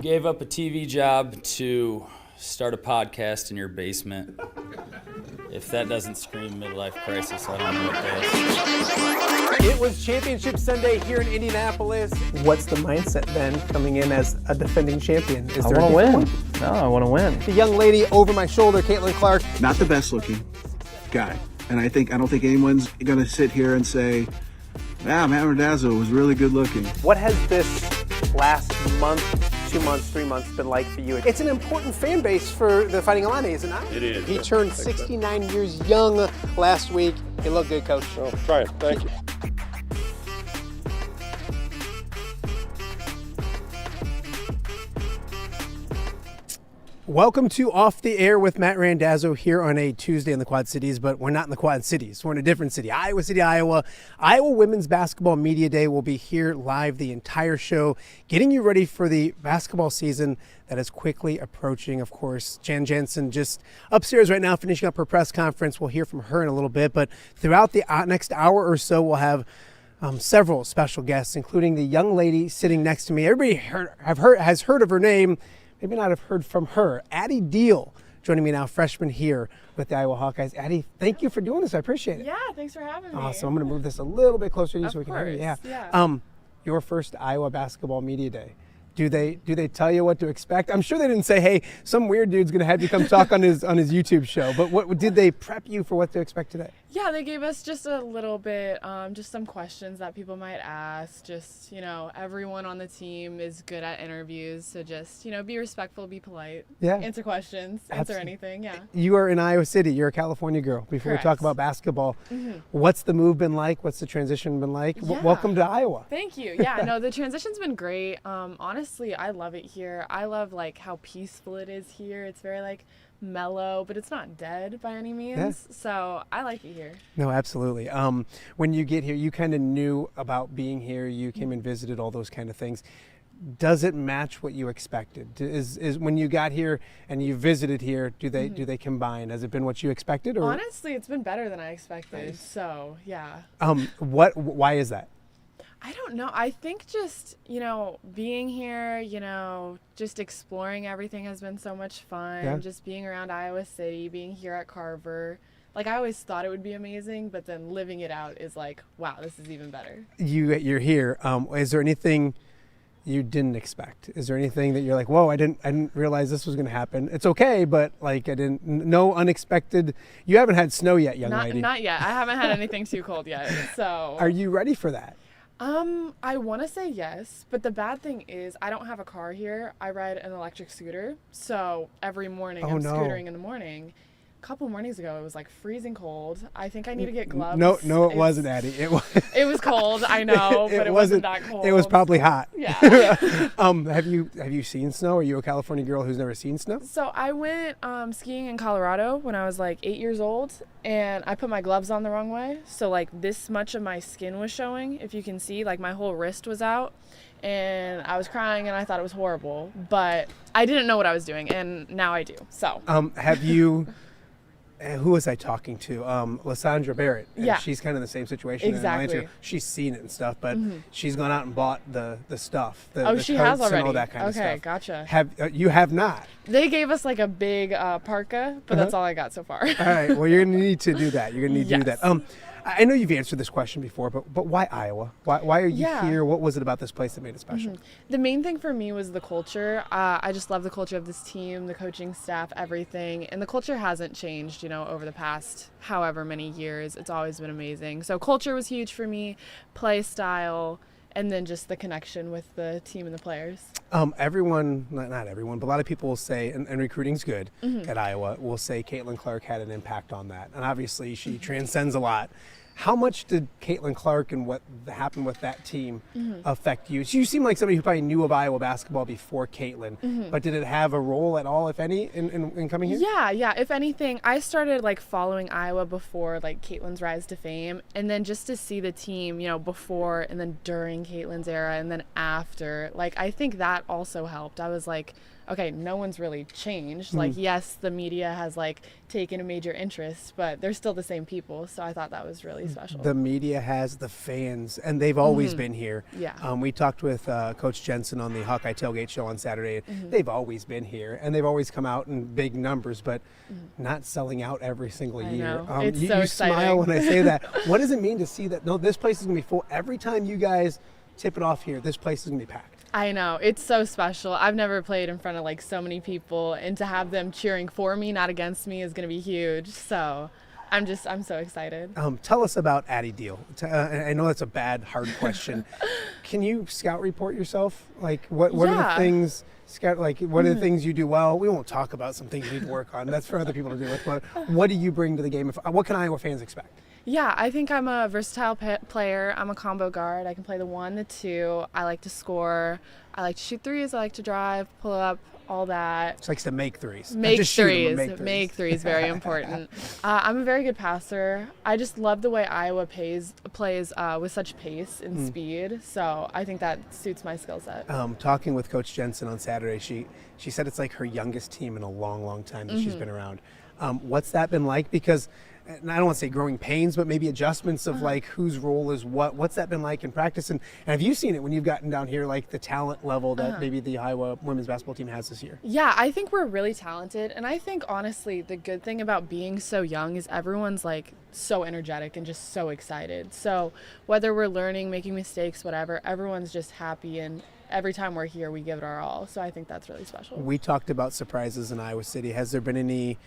Gave up a TV job to start a podcast in your basement. If that doesn't scream midlife crisis, I don't know what does. It was Championship Sunday here in Indianapolis. What's the mindset then coming in as a defending champion? I want to win. No, I want to win. The young lady over my shoulder, Caitlin Clark. Not the best looking guy. And I don't think anyone's going to sit here and say, Matt Randazzo was really good looking. What has this last month, 2 months, 3 months been like for you? It's an important fan base for the Fighting Illini, is it not? It is. He turned 69 years young last week. He looked good, Coach. Oh, trying. Thank you. Welcome to Off the Air with Matt Randazzo here on a Tuesday in the Quad Cities, but we're not in the Quad Cities. We're in a different city, Iowa City, Iowa. Iowa Women's Basketball Media Day will be here live the entire show, getting you ready for the basketball season that is quickly approaching. Of course, Jan Jensen just upstairs right now finishing up her press conference. We'll hear from her in a little bit, but throughout the next hour or so, we'll have several special guests, including the young lady sitting next to me. Everybody has heard of her name. Maybe not have heard from her. Addie Deal joining me now, freshman here with the Iowa Hawkeyes. Addie, thank you for doing this. I appreciate it. Yeah, thanks for having me. Awesome. I'm going to move this a little bit closer to you so we can hear you. Yeah. Your first Iowa Basketball Media Day. Do they tell you what to expect? I'm sure they didn't say, "Hey, some weird dude's going to have you come talk on his YouTube show." But what did they prep you for what to expect today? Yeah, they gave us just a little bit, just some questions that people might ask. Just, everyone on the team is good at interviews, so just, be respectful, be polite, answer questions, answer anything. Yeah. You are in Iowa City. You're a California girl. Before we talk about basketball, what's the move been like? What's the transition been like? Welcome to Iowa. Thank you. Yeah, no, the transition's been great. Honestly, I love it here. I love how peaceful it is here. It's very mellow, but it's not dead by any means. So I like it here. No, absolutely. When you get here, you kind of knew about being here. You came and visited, all those kind of things. Does it match what you expected? Is when you got here and you visited here, do they combine? Has it been what you expected? Or? Honestly, it's been better than I expected. Nice. So yeah. Why is that? I don't know. I think just, being here, just exploring everything has been so much fun. Yeah. Just being around Iowa City, being here at Carver. I always thought it would be amazing, but then living it out is wow, this is even better. You're here. Is there anything you didn't expect? Is there anything that you're like, whoa, I didn't realize this was going to happen? It's okay, but no unexpected. You haven't had snow yet, young lady. Not yet. I haven't had anything too cold yet. So. Are you ready for that? I want to say yes, but the bad thing is I don't have a car here. I ride an electric scooter, so every morning I'm scootering in the morning. A couple mornings ago, it was freezing cold. I think I need to get gloves. No, it wasn't, Addie. It was cold, I know, but it wasn't that cold. It was probably hot. Yeah. Have you seen snow? Are you a California girl who's never seen snow? So I went skiing in Colorado when I was 8 years old, and I put my gloves on the wrong way. So this much of my skin was showing. If you can see, my whole wrist was out. And I was crying, and I thought it was horrible. But I didn't know what I was doing, and now I do. So. Have you... Who was I talking to? Lysandra Barrett. Yeah. She's kind of in the same situation. Exactly. She's seen it and stuff, but she's gone out and bought the stuff. She has already. And all that kind of stuff. Okay, gotcha. You have not? They gave us a big parka, but that's all I got so far. All right. Well, you're going to need to do that. You're going to need to do that. I know you've answered this question before, but why Iowa? Why are you here? What was it about this place that made it special? The main thing for me was the culture. I just love the culture of this team, the coaching staff, everything. And the culture hasn't changed, over the past however many years. It's always been amazing. So culture was huge for me, play style, and then just the connection with the team and the players. Everyone, not everyone, but a lot of people will say, and recruiting's good at Iowa, will say Caitlin Clark had an impact on that. And obviously she transcends a lot. How much did Caitlin Clark and what happened with that team affect you? So you seem like somebody who probably knew of Iowa basketball before Caitlin, but did it have a role at all, if any, in coming here? Yeah. If anything, I started following Iowa before Caitlin's rise to fame, and then just to see the team, before and then during Caitlin's era, and then after, I think that also helped. I was okay, no one's really changed. Yes, the media has taken a major interest, but they're still the same people. So I thought that was really special. The media has the fans, and they've always been here. Yeah. We talked with Coach Jensen on the Hawkeye Tailgate show on Saturday. They've always been here, and they've always come out in big numbers, but not selling out every single year. Know. It's you so exciting. Smile when I say that. What does it mean to see that? No, this place is going to be full. Every time you guys tip it off here, this place is going to be packed. I know. It's so special. I've never played in front of so many people, and to have them cheering for me, not against me, is going to be huge. So I'm so excited. Tell us about Addie Deal. I know that's a bad, hard question. Can you scout report yourself? What are the things what are the things you do well? We won't talk about some things you need to work on. That's for other people to do with. But what do you bring to the game? What can Iowa fans expect? Yeah, I think I'm a versatile player. I'm a combo guard. I can play the 1, the 2. I like to score. I like to shoot threes. I like to drive, pull up, all that. She likes to make threes. Make threes, very important. I'm a very good passer. I just love the way Iowa plays with such pace and speed. So I think that suits my skill set. Talking with Coach Jensen on Saturday, she said it's her youngest team in a long, long time that she's been around. What's that been like? Because and I don't want to say growing pains, but maybe adjustments of like whose role is what. What's that been like in practice? And have you seen it when you've gotten down here, like the talent level that maybe the Iowa women's basketball team has this year? Yeah, I think we're really talented. And I think, honestly, the good thing about being so young is everyone's like so energetic and just so excited. So whether we're learning, making mistakes, whatever, everyone's just happy. And every time we're here, we give it our all. So I think that's really special. We talked about surprises in Iowa City. Has there been any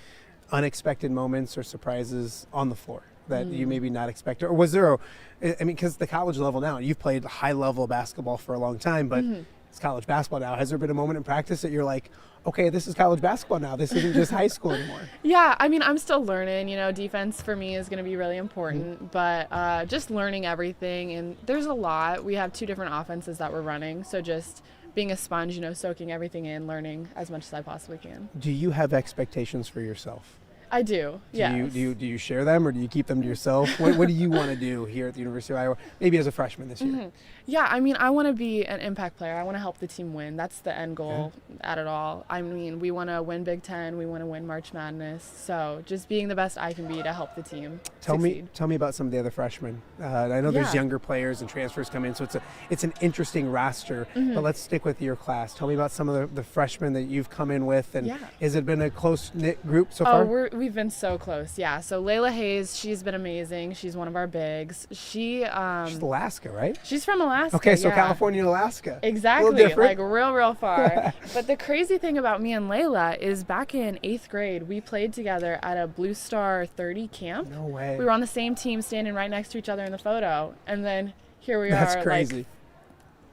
unexpected moments or surprises on the floor that you maybe not expected? Or was there because the college level now, you've played high level basketball for a long time, but it's college basketball now. Has there been a moment in practice that you're like, okay, this is college basketball now, this isn't just high school anymore? Yeah, I mean, I'm still learning. Defense for me is going to be really important, but just learning everything. And there's a lot. We have 2 different offenses that we're running, so just being a sponge, soaking everything in, learning as much as I possibly can. Do you have expectations for yourself? I do. Yeah. Do you share them, or do you keep them to yourself? What do you want to do here at the University of Iowa, maybe as a freshman this year? Yeah, I mean, I want to be an impact player. I want to help the team win. That's the end goal at it all. I mean, we want to win Big Ten. We want to win March Madness. So just being the best I can be to help the team succeed. Tell me about some of the other freshmen. I know there's younger players and transfers come in, so it's an interesting roster. But let's stick with your class. Tell me about some of the freshmen that you've come in with, and has it been a close-knit group so far? We've been so close. Yeah. So Layla Hayes, she's been amazing. She's one of our bigs. She's Alaska, right? She's from Alaska. Okay, so California and Alaska. Exactly, like real far. But the crazy thing about me and Layla is back in 8th grade, we played together at a Blue Star 30 camp. No way. We were on the same team, standing right next to each other in the photo. And then here we are. That's crazy. Like,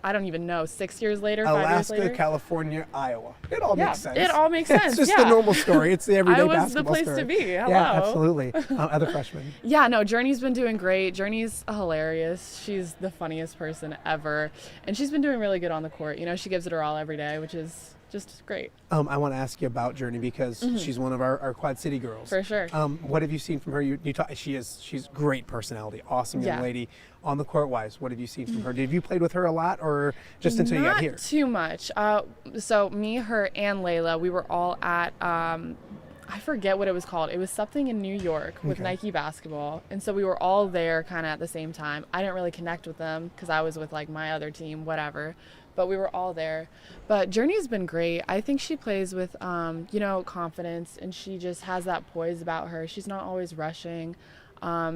I don't even know, 6 years later, Alaska, 5 years later. California, Iowa. It all makes sense. It all makes sense. It's just the normal story. It's the everyday basketball story. Iowa's the place to be. Hello. Yeah, absolutely. Other freshmen. Yeah, no, Journey's been doing great. Journey's hilarious. She's the funniest person ever. And she's been doing really good on the court. She gives it her all every day, which is just great. I want to ask you about Journey because she's one of our Quad City girls. For sure. What have you seen from her? She's great personality, awesome young lady. On the court wise, what have you seen from her? Have you played with her a lot, or just until you got here? Not too much. So me, her, and Layla, we were all at I forget what it was called. It was something in New York with Nike basketball. And so we were all there kind of at the same time. I didn't really connect with them because I was with like my other team, whatever. But we were all there. But Journey's been great. I think she plays with, confidence, and she just has that poise about her. She's not always rushing.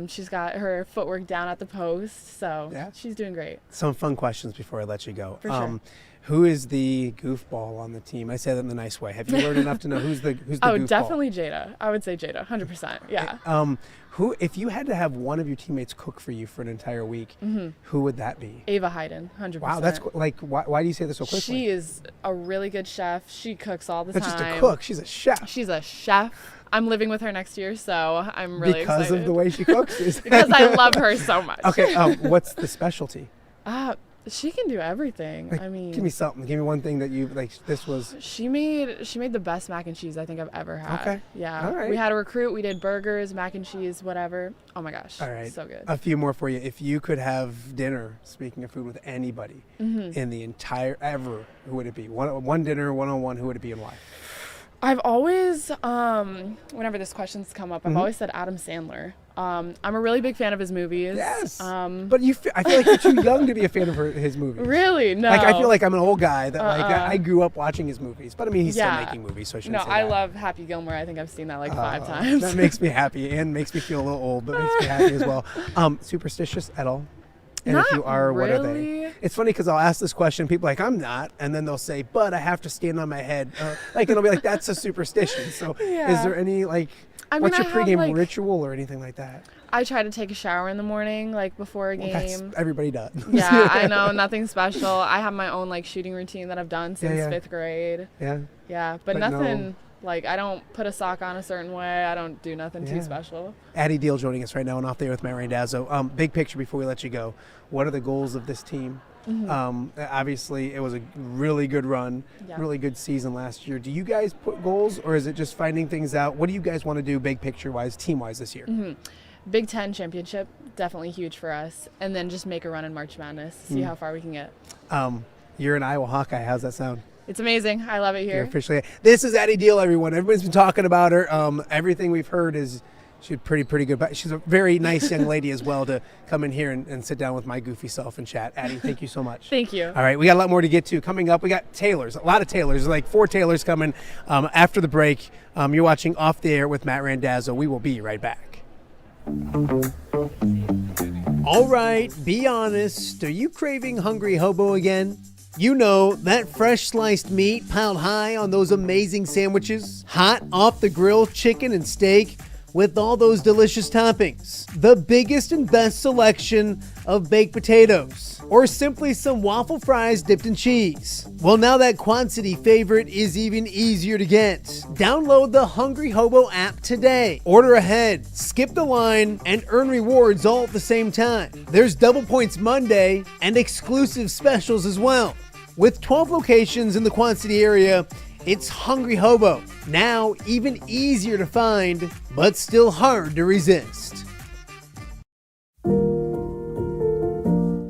She's got her footwork down at the post, so she's doing great. Some fun questions before I let you go. For sure. Who is the goofball on the team? I say that in the nice way. Have you learned enough to know who's the goofball? Oh, definitely Jada. I would say Jada, 100%. Yeah. Who, if you had to have one of your teammates cook for you for an entire week, who would that be? Ava Hayden, 100%. Wow, that's why do you say this so quickly? She is a really good chef. She cooks all the time. Not just a cook, she's a chef. She's a chef. I'm living with her next year, so I'm really excited. Because of the way she cooks? Because I love her so much. Okay, what's the specialty? She can do everything. Like, I mean, give me something. Give me one thing that you like. This was. She made the best mac and cheese I think I've ever had. Okay. Yeah. All right. We had a recruit. We did burgers, mac and cheese, whatever. Oh my gosh. All right. So good. A few more for you. If you could have dinner, speaking of food, with anybody in the entire ever, who would it be? One dinner, one-on-one. Who would it be and why? I've always, whenever this question's come up, I've always said Adam Sandler. I'm a really big fan of his movies. Yes. But I feel like you're too young to be a fan of his movies. Really? No. Like, I feel like I'm an old guy that I grew up watching his movies. But I mean, he's still making movies, so I shouldn't say that. I love Happy Gilmore. I think I've seen that like 5 times. That makes me happy and makes me feel a little old, but makes me happy as well. Superstitious at all? And not if you are, what are they? really. It's funny because I'll ask this question, people are like, I'm not, and then they'll say, but I have to stand on my head. And I'll be like, that's a superstition. So is there any, what's your pregame ritual or anything like that? I try to take a shower in the morning, before a game. Everybody does. Yeah, I know, nothing special. I have my own shooting routine that I've done since 5th grade. Yeah. Yeah, but nothing. I don't put a sock on a certain way. I don't do nothing too special. Addie Deal joining us right now on Off the Air with Matt Randazzo. Big picture before we let you go. What are the goals of this team? Obviously, it was a really good run, really good season last year. Do you guys put goals, or is it just finding things out? What do you guys want to do big picture-wise, team-wise this year? Big Ten championship, definitely huge for us. And then just make a run in March Madness, see how far we can get. You're an Iowa Hawkeye. How's that sound? It's amazing. I love it here. You're officially. This is Addie Deal, everyone. Everybody's been talking about her. Everything we've heard is She's pretty good. But she's a very nice young lady as well to come in here and sit down with my goofy self and chat. Addie, thank you so much. Thank you. All right, we got a lot more to get to. Coming up, we got Taylors, a lot of Taylors. There's like 4 Taylors coming after the break. You're watching Off the Air with Matt Randazzo. We will be right back. All right, be honest. Are you craving Hungry Hobo again? You know, that fresh sliced meat piled high on those amazing sandwiches, hot off the grill chicken and steak with all those delicious toppings, the biggest and best selection of baked potatoes, or simply some waffle fries dipped in cheese. Well, now that Quad City favorite is even easier to get. Download the Hungry Hobo app today. Order ahead, skip the line, and earn rewards all at the same time. There's Double Points Monday and exclusive specials as well. With 12 locations in the Quad City area, it's Hungry Hobo. Now even easier to find, but still hard to resist.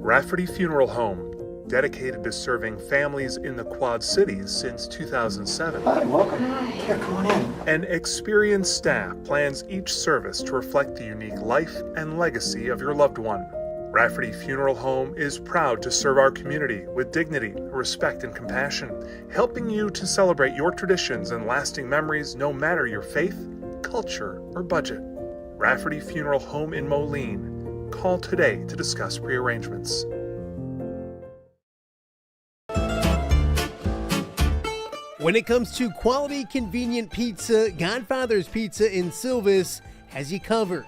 Rafferty Funeral Home, dedicated to serving families in the Quad Cities since 2007. Hi, welcome. Here, come on in. An experienced staff plans each service to reflect the unique life and legacy of your loved one. Rafferty Funeral Home is proud to serve our community with dignity, respect, and compassion, helping you to celebrate your traditions and lasting memories no matter your faith, culture, or budget. Rafferty Funeral Home in Moline. Call today to discuss prearrangements. When it comes to quality, convenient pizza, Godfather's Pizza in Silvis has you covered.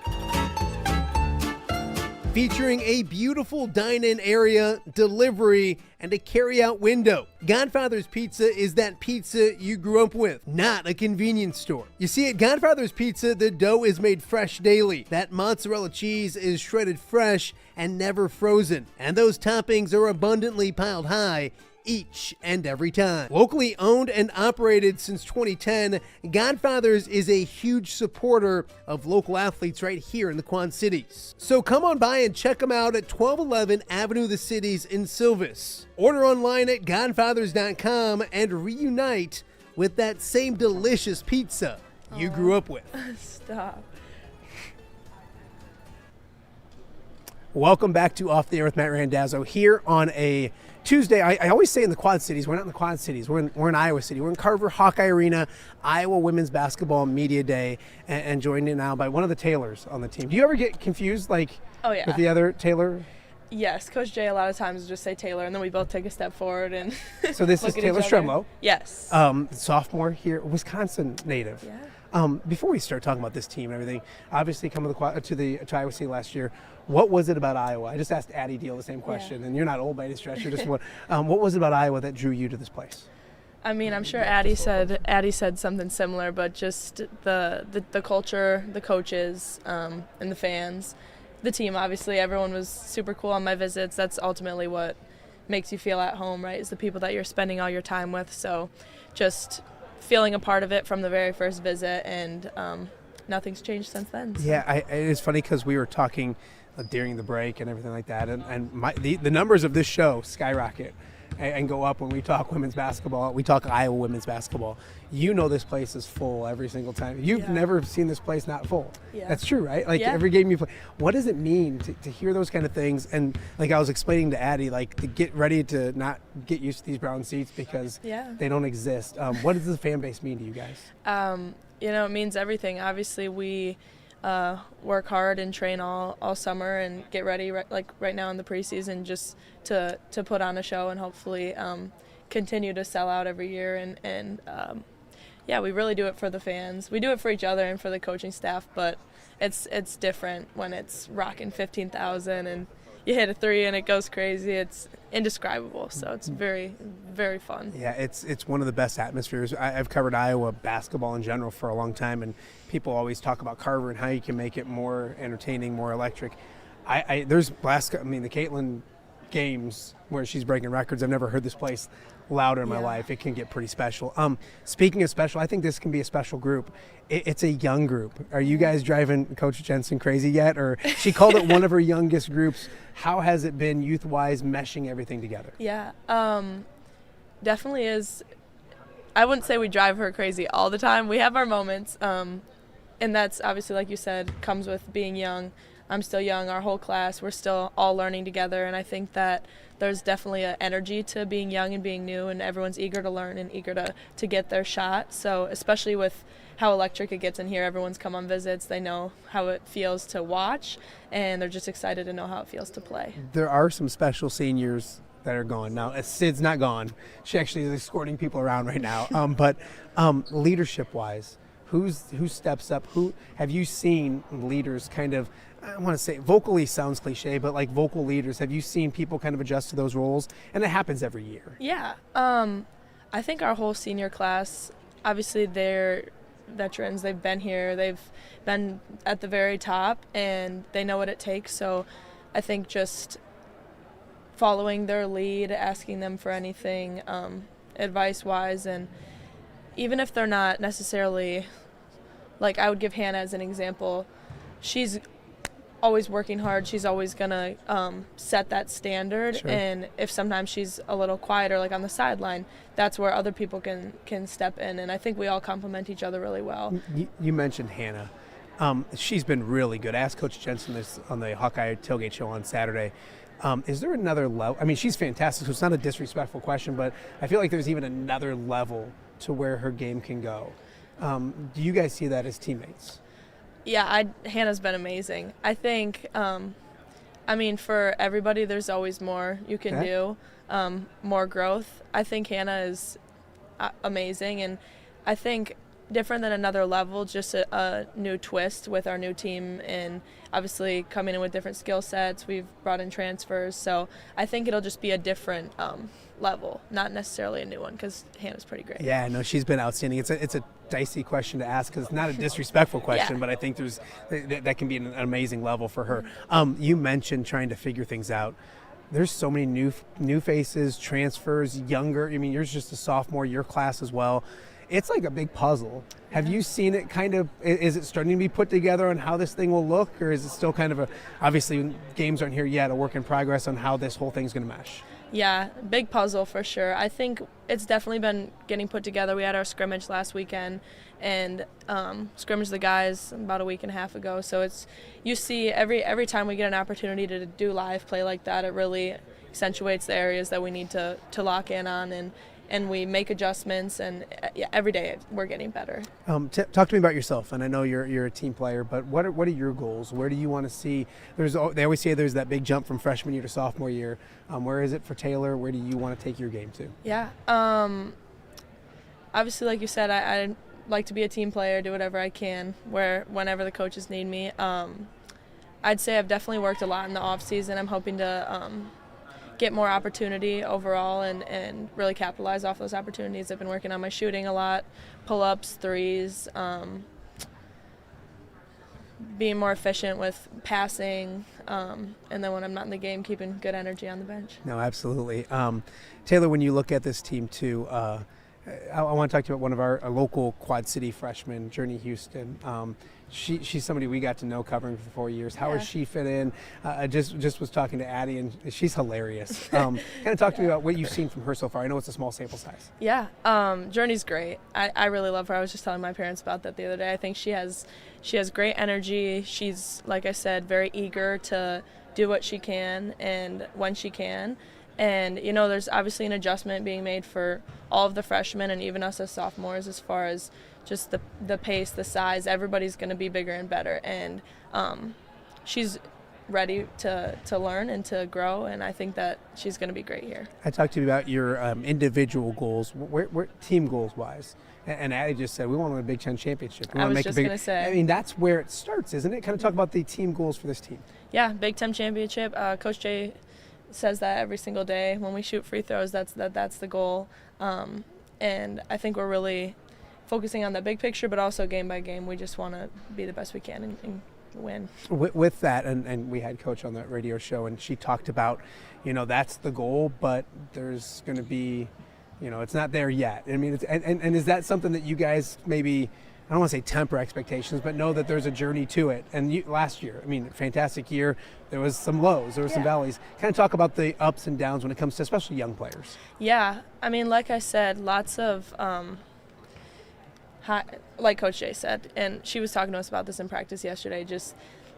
Featuring a beautiful dine-in area, delivery, and a carry-out window. Godfather's Pizza is that pizza you grew up with, not a convenience store. You see, at Godfather's Pizza, the dough is made fresh daily. That mozzarella cheese is shredded fresh and never frozen. And those toppings are abundantly piled high each and every time. Locally owned and operated since 2010, Godfather's is a huge supporter of local athletes right here in the Quad Cities. So come on by and check them out at 1211 Avenue of the Cities in Silvis. Order online at godfathers.com and reunite with that same delicious pizza you grew up with. Stop. Welcome back to Off the Air with Matt Randazzo here on a Tuesday. I always say in the Quad Cities, we're not in the Quad Cities. We're in Iowa City. We're in Carver Hawkeye Arena, Iowa Women's Basketball Media Day, and joined in now by one of the Taylors on the team. Do you ever get confused, with the other Taylor? Yes, Coach Jay a lot of times will just say Taylor, and then we both take a step forward and So this is Taylor Stremlow. Yes. Sophomore here, Wisconsin native. Yeah. Before we start talking about this team and everything, obviously coming to Iowa City last year, what was it about Iowa? I just asked Addie Deal the same question, and you're not old by any stretch. You're just what was it about Iowa that drew you to this place? I mean, I'm sure Addie said something similar, but just the culture, the coaches, and the fans, the team. Obviously, everyone was super cool on my visits. That's ultimately what makes you feel at home, right? Is the people that you're spending all your time with. So, just feeling a part of it from the very first visit, and nothing's changed since then. So. Yeah, it's funny because we were talking during the break and everything like that, and the numbers of this show skyrocket and go up when we talk women's basketball. We talk Iowa women's basketball. You know this place is full every single time. You've never seen this place not full. Yeah. That's true, right? Every game you play. What does it mean to hear those kind of things? And like I was explaining to Addie, to get ready to not get used to these brown seats because they don't exist. What does the fan base mean to you guys? It means everything. Obviously, we work hard and train all summer and get ready right now in the preseason just to put on a show and hopefully continue to sell out every year and we really do it for the fans. We do it for each other and for the coaching staff, but it's different when it's rocking 15,000 and you hit a three and it goes crazy. It's indescribable, so it's very, very fun. Yeah, it's one of the best atmospheres. I've covered Iowa basketball in general for a long time, and people always talk about Carver and how you can make it more entertaining, more electric. The Caitlin games where she's breaking records, I've never heard this place louder in my life. It can get pretty special. Speaking of special, I think this can be a special group. It's a young group. Are you guys driving Coach Jensen crazy yet? Or she called it one of her youngest groups. How has it been youth-wise meshing everything together? Yeah, definitely is. I wouldn't say we drive her crazy all the time. We have our moments, and that's obviously, like you said, comes with being young. I'm still young, our whole class, we're still all learning together, and I think that there's definitely an energy to being young and being new, and everyone's eager to learn and eager to get their shot. So especially with how electric it gets in here, everyone's come on visits, they know how it feels to watch, and they're just excited to know how it feels to play. There are some special seniors that are gone. Now, Sid's not gone. She actually is escorting people around right now. But leadership-wise, who steps up? Who have you seen leaders kind of, I want to say vocally sounds cliche, but like vocal leaders, have you seen people kind of adjust to those roles? And it happens every year. Yeah. I think our whole senior class, obviously they're veterans. They've been here. They've been at the very top, and they know what it takes. So I think just following their lead, asking them for anything advice-wise, and even if they're not necessarily, like I would give Hannah as an example, she's always working hard. She's always going to set that standard. Sure. And if sometimes she's a little quieter, like on the sideline, that's where other people can step in. And I think we all complement each other really well. You mentioned Hannah. She's been really good. I asked Coach Jensen this on the Hawkeye Tailgate Show on Saturday. Is there another level? I mean, she's fantastic, so it's not a disrespectful question, but I feel like there's even another level to where her game can go. Do you guys see that as teammates? Yeah, Hannah's been amazing. I think, for everybody, there's always more you can do, more growth. I think Hannah is amazing, and I think different than another level, just a new twist with our new team, and obviously coming in with different skill sets. We've brought in transfers, so I think it'll just be a different level, not necessarily a new one, because Hannah's pretty great. Yeah, no, she's been outstanding. It's a dicey question to ask because it's not a disrespectful question, but I think that can be an amazing level for her. You mentioned trying to figure things out. There's so many new faces, transfers, younger. I mean, you're just a sophomore, your class as well. It's like a big puzzle. Have you seen it kind of, is it starting to be put together on how this thing will look, or is it still kind of obviously games aren't here yet, a work in progress on how this whole thing's going to mesh? Yeah, big puzzle for sure. I think it's definitely been getting put together. We had our scrimmage last weekend and scrimmaged the guys about a week and a half ago. So you see every time we get an opportunity to do live play like that, it really accentuates the areas that we need to lock in on, and we make adjustments, and every day we're getting better. Talk to me about yourself, and I know you're a team player, but what are your goals? Where do you want to see? They always say there's that big jump from freshman year to sophomore year. Where is it for Taylor? Where do you want to take your game to? Yeah, obviously, like you said, I like to be a team player, do whatever I can, whenever the coaches need me. I'd say I've definitely worked a lot in the off season. I'm hoping to get more opportunity overall and really capitalize off those opportunities. I've been working on my shooting a lot, pull-ups, threes, being more efficient with passing, and then when I'm not in the game, keeping good energy on the bench. No, absolutely. Taylor, when you look at this team too, I want to talk to you about one of our local Quad City freshmen, Journey Houston. She's somebody we got to know covering for 4 years. How does she fit in? I just was talking to Addie, and she's hilarious. Kind of talk to me about what you've seen from her so far. I know it's a small sample size. Yeah, Journey's great. I really love her. I was just telling my parents about that the other day. I think she has great energy. She's, like I said, very eager to do what she can and when she can. And, there's obviously an adjustment being made for all of the freshmen and even us as sophomores as far as just the pace, the size. Everybody's going to be bigger and better. And she's ready to learn and to grow, and I think that she's going to be great here. I talked to you about your individual goals, where team goals-wise. And Addie just said, we want to win a Big Ten championship. I was just going to say. I mean, that's where it starts, isn't it? Kind of talk about the team goals for this team. Yeah, Big Ten championship. Coach Jay says that every single day. When we shoot free throws, that's the goal. And I think we're really focusing on the big picture, but also game by game. We just want to be the best we can and win. With that, and we had Coach on the radio show, and she talked about, that's the goal, but there's going to be, it's not there yet. I mean, and is that something that you guys maybe, I don't want to say temper expectations, but know that there's a journey to it? And last year, fantastic year. There was some lows, there were some valleys. Kind of talk about the ups and downs when it comes to especially young players. Yeah, like I said, lots of like Coach Jay said, and she was talking to us about this in practice yesterday, just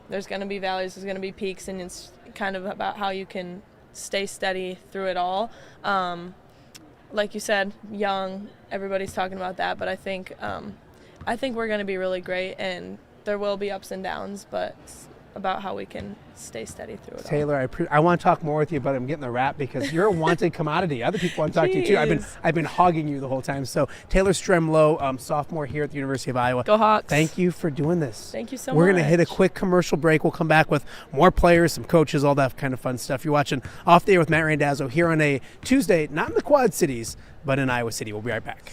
there's going to be valleys, there's going to be peaks, and it's kind of about how you can stay steady through it all. Like you said, young, everybody's talking about that, but I think we're going to be really great, and there will be ups and downs, but it's about how we can stay steady through it all. Taylor, I want to talk more with you, but I'm getting the wrap because you're a wanted commodity. Other people want to talk to you too. I've been hogging you the whole time. So Taylor Stremlow, sophomore here at the University of Iowa. Go Hawks. Thank you for doing this. Thank you so much. We're going to hit a quick commercial break. We'll come back with more players, some coaches, all that kind of fun stuff. You're watching Off the Air with Matt Randazzo here on a Tuesday, not in the Quad Cities, but in Iowa City. We'll be right back.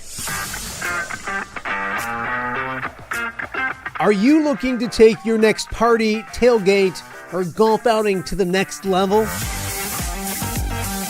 Are you looking to take your next party, tailgate, or golf outing to the next level?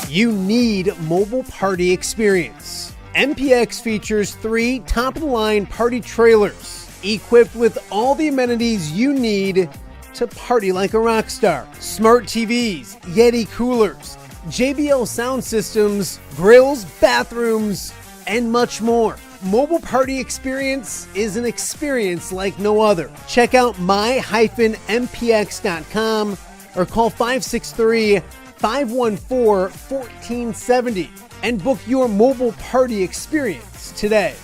You need mobile party experience. MPX features 3 top-of-the-line party trailers equipped with all the amenities you need to party like a rock star. Smart TVs, Yeti coolers, JBL sound systems, grills, bathrooms, and much more. Mobile party experience is an experience like no other. Check out my-mpx.com or call 563-514-1470 and book your mobile party experience today.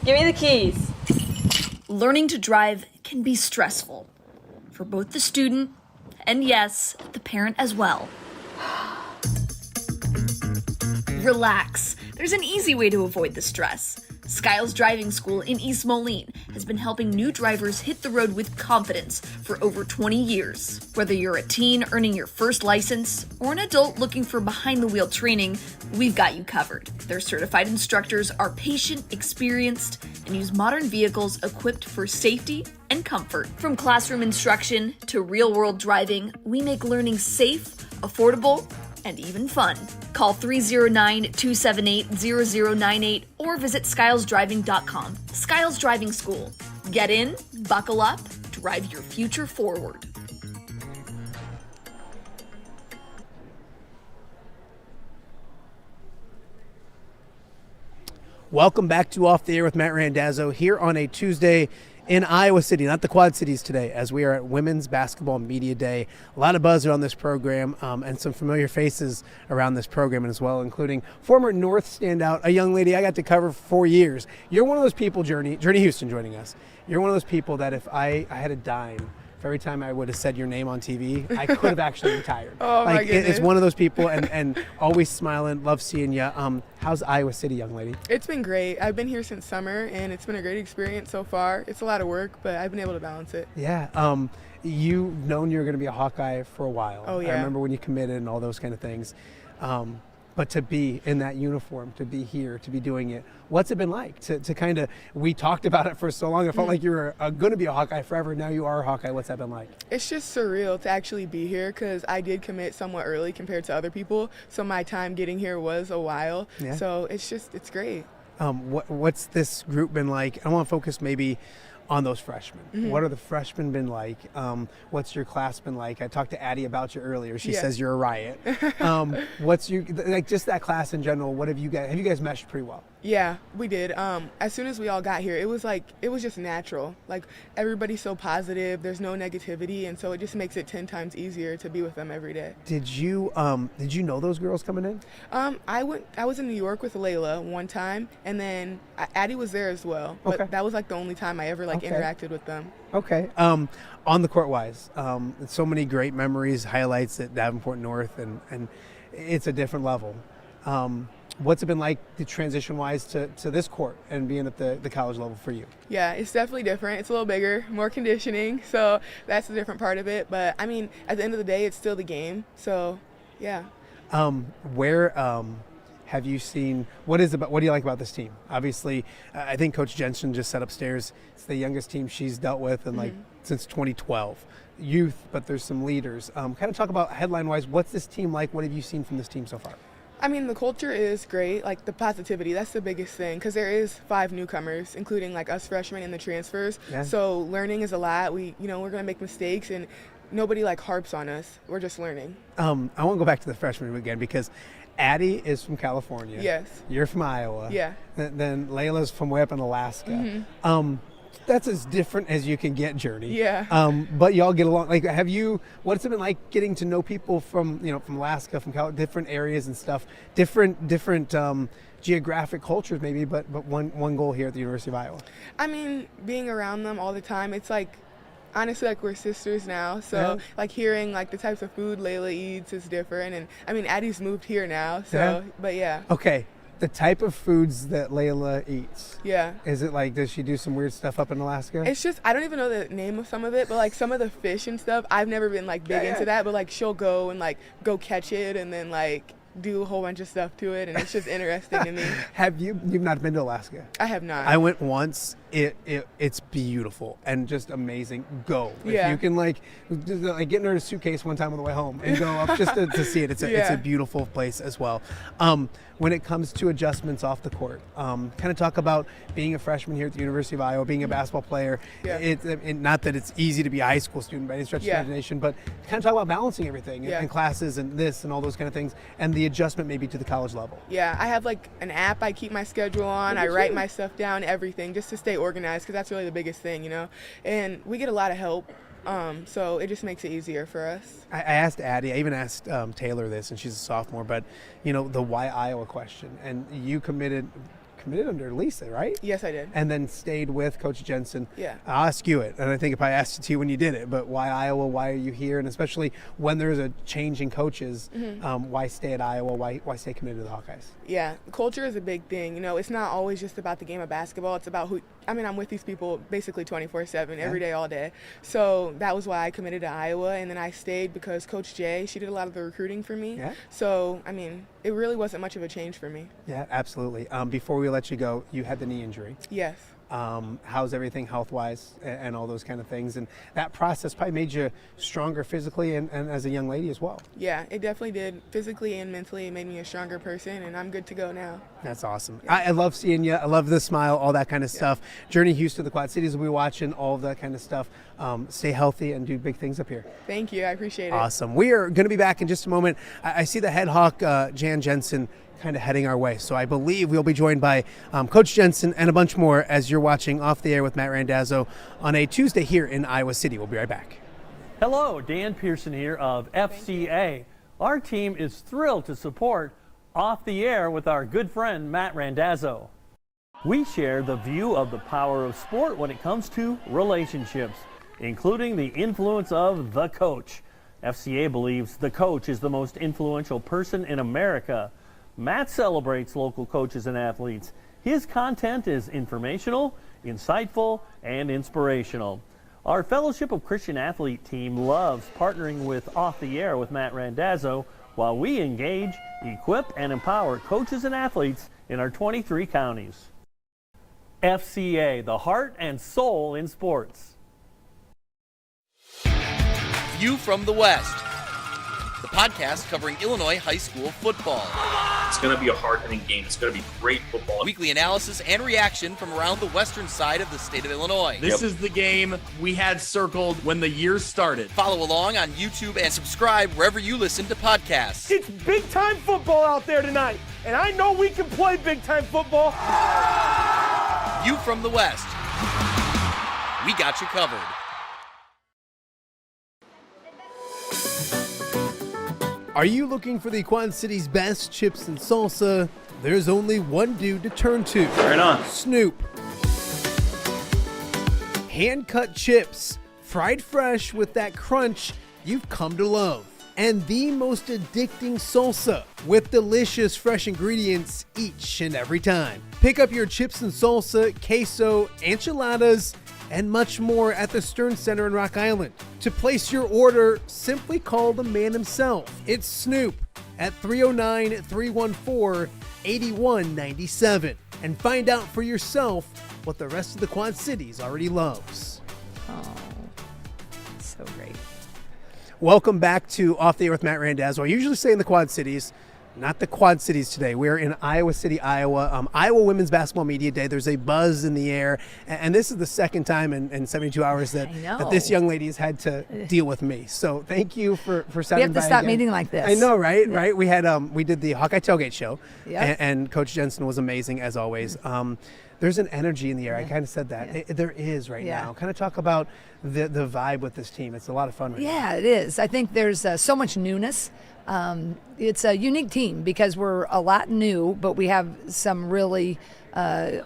Give me the keys. Learning to drive can be stressful for both the student and, yes, the parent as well. Relax. There's an easy way to avoid the stress. Skiles Driving School in East Moline has been helping new drivers hit the road with confidence for over 20 years. Whether you're a teen earning your first license or an adult looking for behind-the-wheel training, we've got you covered. Their certified instructors are patient, experienced, and use modern vehicles equipped for safety and comfort. From classroom instruction to real-world driving, we make learning safe, affordable, and even fun. Call 309-278-0098 or visit skylesdriving.com. Skiles Driving School. Get in, buckle up, drive your future forward. Welcome back to Off the Air with Matt Randazzo here on a Tuesday in Iowa City, not the Quad Cities today, as we are at Women's Basketball Media Day. A lot of buzz around this program and some familiar faces around this program as well, including former North standout, a young lady I got to cover for 4 years. You're one of those people, Journey Houston joining us. You're one of those people that if I had a dime for every time I would have said your name on TV, I could have actually retired. Oh, my goodness. It's one of those people and always smiling, love seeing you. How's Iowa City, young lady? It's been great. I've been here since summer, and it's been a great experience so far. It's a lot of work, but I've been able to balance it. Yeah. You've known you were going to be a Hawkeye for a while. Oh, yeah. I remember when you committed and all those kind of things. But to be in that uniform, to be here, to be doing it, what's it been like? To kind of, we talked about it for so long. It felt like you were going to be a Hawkeye forever. Now you are a Hawkeye. What's that been like? It's just surreal to actually be here because I did commit somewhat early compared to other people. So my time getting here was a while. Yeah. So it's great. What's this group been like? I want to focus maybe on those freshmen. Mm-hmm. What are the freshmen been like? What's your class been like? I talked to Addie about you earlier. She Yeah. says you're a riot. What's you like? Just that class in general. What have you guys meshed pretty well? Yeah, we did. As soon as we all got here, it was just natural. Like everybody's so positive. There's no negativity, and so it just makes it 10 times easier to be with them every day. Did you know those girls coming in? I was in New York with Layla one time, and then Addie was there as well. But Okay. that was like the only time I ever Okay. interacted with them. Okay. On the court wise, so many great memories, highlights at Davenport North, and it's a different level. What's it been like, the transition wise to this court and being at the college level for you? Yeah, it's definitely different. It's a little bigger, more conditioning, so that's a different part of it. But I mean, at the end of the day, it's still the game. So, yeah. Where have you seen, what do you like about this team? Obviously, I think Coach Jensen just said upstairs, it's the youngest team she's dealt with in since 2012. Youth, but there's some leaders. Kind of talk about headline-wise, what's this team like? What have you seen from this team so far? I mean, the culture is great, like the positivity, that's the biggest thing, because there is 5 newcomers, including like us freshmen and the transfers. Yeah. So learning is a lot. We're going to make mistakes, and nobody like harps on us. We're just learning. I want to go back to the freshman again because Addie is from California. Yes. You're from Iowa. Yeah. Then Layla's from way up in Alaska. That's as different as you can get, Journey. Yeah. But y'all get along. Like, what's it been like getting to know people from Alaska, from different areas and stuff, different geographic cultures maybe, but one goal here at the University of Iowa? I mean, being around them all the time, it's like, honestly, like we're sisters now. So like hearing like the types of food Layla eats is different. And I mean, Addie's moved here now. So, but yeah. Okay. The type of foods that Layla eats. Yeah. Is it like, does she do some weird stuff up in Alaska? It's just, I don't even know the name of some of it, but like some of the fish and stuff, I've never been like big into that, but like she'll go and like go catch it and then like do a whole bunch of stuff to it, and it's just interesting to me. You've not been to Alaska? I have not. I went once. It's beautiful and just amazing. Go. Yeah. If you can like get in her suitcase one time on the way home and go up just to see it. It's a beautiful place as well. When it comes to adjustments off the court, kind of talk about being a freshman here at the University of Iowa, being a basketball player. Yeah. Not that it's easy to be a high school student by any stretch of the imagination, but kind of talk about balancing everything and classes and this and all those kind of things, and the adjustment maybe to the college level. Yeah, I have like an app I keep my schedule on. I write my stuff down, everything, just to stay organized, because that's really the biggest thing, and we get a lot of help. So it just makes it easier for us. I asked Addie, I even asked Taylor this, and she's a sophomore, but the why Iowa question, and you committed under Lisa, right? Yes, I did. And then stayed with Coach Jensen. Yeah. I'll ask you it, and I think if I asked it to you when you did it, but why Iowa? Why are you here? And especially when there's a change in coaches, why stay at Iowa? Why stay committed to the Hawkeyes? Yeah, culture is a big thing. It's not always just about the game of basketball. It's about I'm with these people basically 24/7, every day, all day. So that was why I committed to Iowa, and then I stayed because Coach Jay, she did a lot of the recruiting for me. Yeah. So, it really wasn't much of a change for me. Yeah, absolutely. Before we let you go, you had the knee injury. Yes. How's everything health-wise and all those kind of things? And that process probably made you stronger physically and as a young lady as well. Yeah, it definitely did. Physically and mentally, it made me a stronger person, and I'm good to go now. That's awesome. Yeah. I love seeing you. I love the smile, all that kind of stuff. Journey Houston, the Quad Cities will be watching, all of that kind of stuff. Stay healthy and do big things up here. Thank you. I appreciate it. Awesome. We are going to be back in just a moment. I see the head hawk, Jan Jensen, kind of heading our way. So I believe we'll be joined by Coach Jensen and a bunch more as you're watching Off the Air with Matt Randazzo on a Tuesday here in Iowa City. We'll be right back. Hello, Dan Pearson here of FCA. Our team is thrilled to support Off the Air with our good friend Matt Randazzo. We share the view of the power of sport when it comes to relationships, including the influence of the coach. FCA believes the coach is the most influential person in America. Matt celebrates local coaches and athletes. His content is informational, insightful, and inspirational. Our Fellowship of Christian Athlete team loves partnering with Off the Air with Matt Randazzo while we engage, equip, and empower coaches and athletes in our 23 counties. FCA, the heart and soul in sports. View from the West, the podcast covering Illinois high school football. It's going to be a hard-hitting game. It's going to be great football. Weekly analysis and reaction from around the western side of the state of Illinois. This is the game we had circled when the year started. Follow along on YouTube and subscribe wherever you listen to podcasts. It's big-time football out there tonight, and I know we can play big-time football. View from the West. We got you covered. Are you looking for the Quad City's best chips and salsa? There's only one dude to turn to. Right on. Snoop. Hand-cut chips, fried fresh with that crunch you've come to love. And the most addicting salsa with delicious fresh ingredients each and every time. Pick up your chips and salsa, queso, enchiladas, and much more at the Stern Center in Rock Island. To place your order, simply call the man himself. It's Snoop at 309-314-8197 and find out for yourself what the rest of the Quad Cities already loves. Oh, so great. Welcome back to Off the Air with Matt Randazzo. I usually say in the Quad Cities, not the Quad Cities today. We're in Iowa City, Iowa. Iowa Women's Basketball Media Day. There's a buzz in the air. And this is the second time in 72 hours that this young lady has had to deal with me. So thank you for stopping by. We have to stop again. meeting like this. I know, right? Yeah. Right? We had we did the Hawkeye Tailgate show. Yep. And Coach Jensen was amazing as always. There's an energy in the air. I kind of said that. There is right now. Kind of talk about the vibe with this team. It's a lot of fun right now. Yeah, it is. I think there's so much newness. It's a unique team because we're a lot new, but we have some really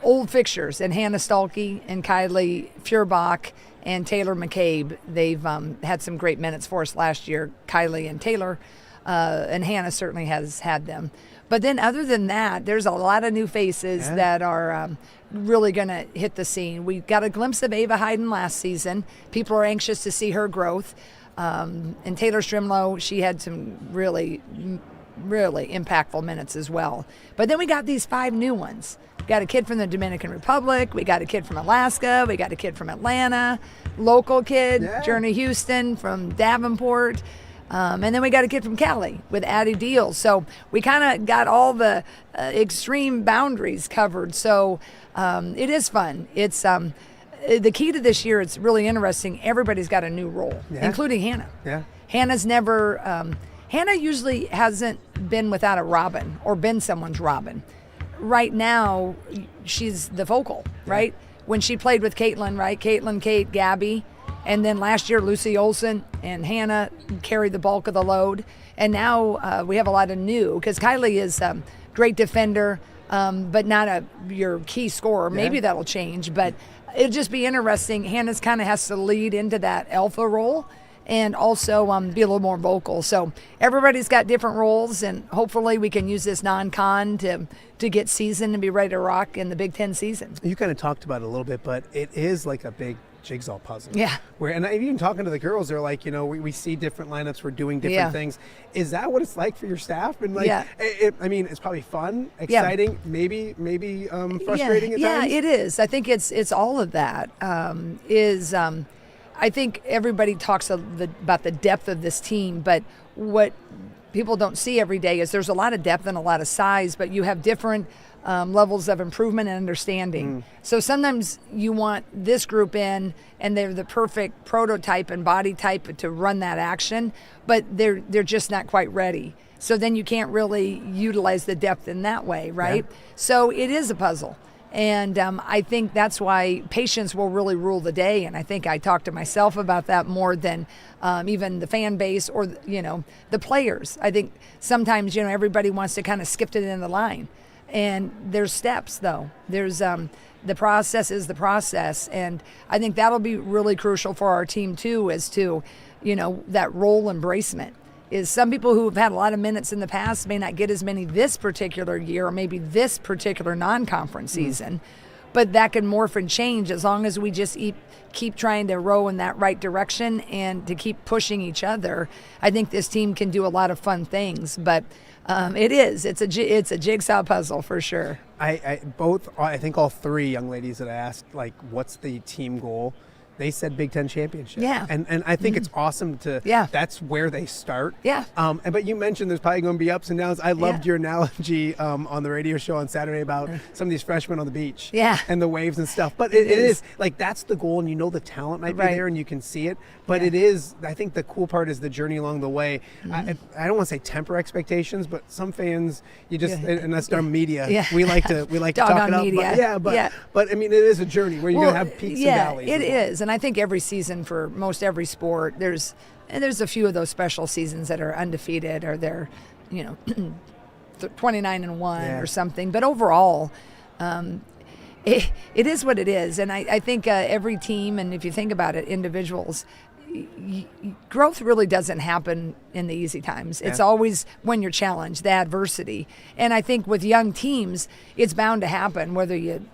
old fixtures. And Hannah Stalkey and Kylie Feuerbach and Taylor McCabe, they've had some great minutes for us last year. Kylie and Taylor, and Hannah certainly has had them. But then other than that, there's a lot of new faces that are really going to hit the scene. We got a glimpse of Ava Hayden last season. People are anxious to see her growth. And Taylor Stremlow, she had some really impactful minutes as well. But then we got these 5 new ones. We got a kid from the Dominican Republic. We got a kid from Alaska. We got a kid from Atlanta. Local kid, Journey Houston from Davenport. And then we got a kid from Cali with Addie Deal. So we kind of got all the extreme boundaries covered. So it is fun. It's the key to this year, it's really interesting. Everybody's got a new role, including Hannah. Yeah. Hannah's never, Hannah usually hasn't been without a Robin or been someone's Robin. Right now, she's the focal, right? When she played with Caitlin, right? Caitlin, Kate, Gabby. And then last year, Lucy Olson and Hannah carried the bulk of the load. And now we have a lot of new, because Kylie is a great defender, but not your key scorer. Maybe that'll change, but it'll just be interesting. Hannah's kind of has to lead into that alpha role and also be a little more vocal. So everybody's got different roles, and hopefully we can use this non-con to get seasoned and be ready to rock in the Big Ten season. You kind of talked about it a little bit, but it is like a big jigsaw puzzle. Yeah. And even talking to the girls, they're like, we see different lineups, we're doing different things. Is that what it's like for your staff? And I mean, it's probably fun, exciting, maybe frustrating at times. Yeah, it is. I think it's all of that. I think everybody talks about the depth of this team, but what people don't see every day is there's a lot of depth and a lot of size, but you have different levels of improvement and understanding. So sometimes you want this group in and they're the perfect prototype and body type to run that action, but they're just not quite ready. So then you can't really utilize the depth in that way, right? Yeah. So it is a puzzle. And I think that's why patience will really rule the day. And I think I talk to myself about that more than even the fan base or, the players. I think sometimes, everybody wants to kind of skip to the end of the line. And there's steps, though. There's the process is the process. And I think that'll be really crucial for our team, too, as to, that role embracement. Is some people who have had a lot of minutes in the past may not get as many this particular year or maybe this particular non-conference season, but that can morph and change as long as we just keep trying to row in that right direction and to keep pushing each other. I think this team can do a lot of fun things, but it's a jigsaw puzzle for sure. I think all 3 young ladies that I asked, like, what's the team goal? They said Big Ten championship. Yeah. And I think it's awesome that's where they start. Yeah. But you mentioned there's probably going to be ups and downs. I loved your analogy on the radio show on Saturday about some of these freshmen on the beach. Yeah. And the waves and stuff. But it is like, that's the goal, and the talent might be there and you can see it. But it is, I think the cool part is the journey along the way. I don't want to say temper expectations, but some fans, and that's our media, we like to talk it up. Media. But I mean, it is a journey where you're going to have peaks and valleys. It is. And I think every season for most every sport, there's a few of those special seasons that are undefeated or they're, 29-1 or something. But overall, it is what it is. And I think every team, and if you think about it, individuals, growth really doesn't happen in the easy times. It's always when you're challenged, the adversity. And I think with young teams, it's bound to happen, whether you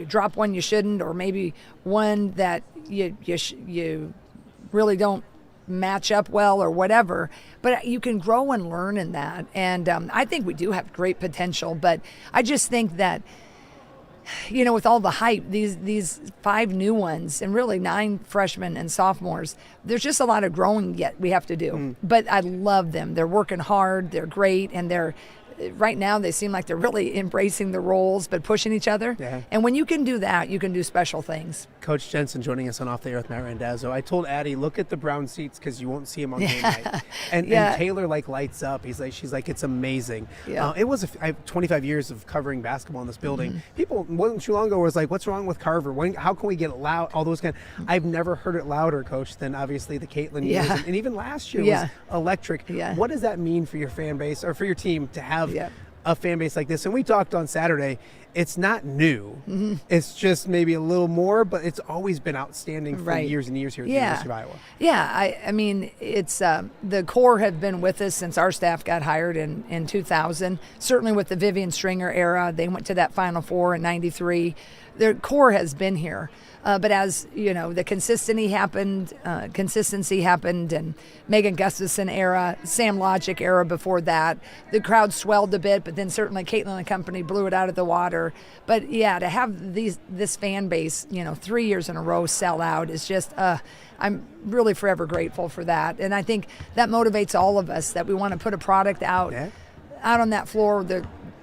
drop one you shouldn't, or maybe one that you really don't match up well or whatever. But you can grow and learn in that. And I think we do have great potential. But I just think that, with all the hype, these 5 new ones and really 9 freshmen and sophomores, there's just a lot of growing yet we have to do. But I love them. They're working hard. They're great. And they're right now they seem like they're really embracing the roles but pushing each other. Yeah. And when you can do that, you can do special things. Coach Jensen joining us on Off the Air with Matt Randazzo. I told Addie, look at the brown seats because you won't see him on game night. And Taylor she's like, it's amazing. Yeah. I have 25 years of covering basketball in this building. People wasn't too long ago was like, what's wrong with Carver? How can we get it loud? All those I've never heard it louder, Coach, than obviously the Caitlin years. And even last year was electric. Yeah. What does that mean for your fan base or for your team to have a fan base like this? And we talked on Saturday. It's not new. It's just maybe a little more, but it's always been outstanding for years and years here at the University of Iowa. Yeah, I mean, it's the core have been with us since our staff got hired in 2000. Certainly with the Vivian Stringer era, they went to that Final Four in '93. Their core has been here. But as you know, the consistency happened, and Megan Gustafson era, Sam Logic era before that. The crowd swelled a bit, but then certainly Caitlin and company blew it out of the water. But yeah, to have this fan base, 3 years in a row sell out is just, I'm really forever grateful for that. And I think that motivates all of us, that we want to put a product out on that floor.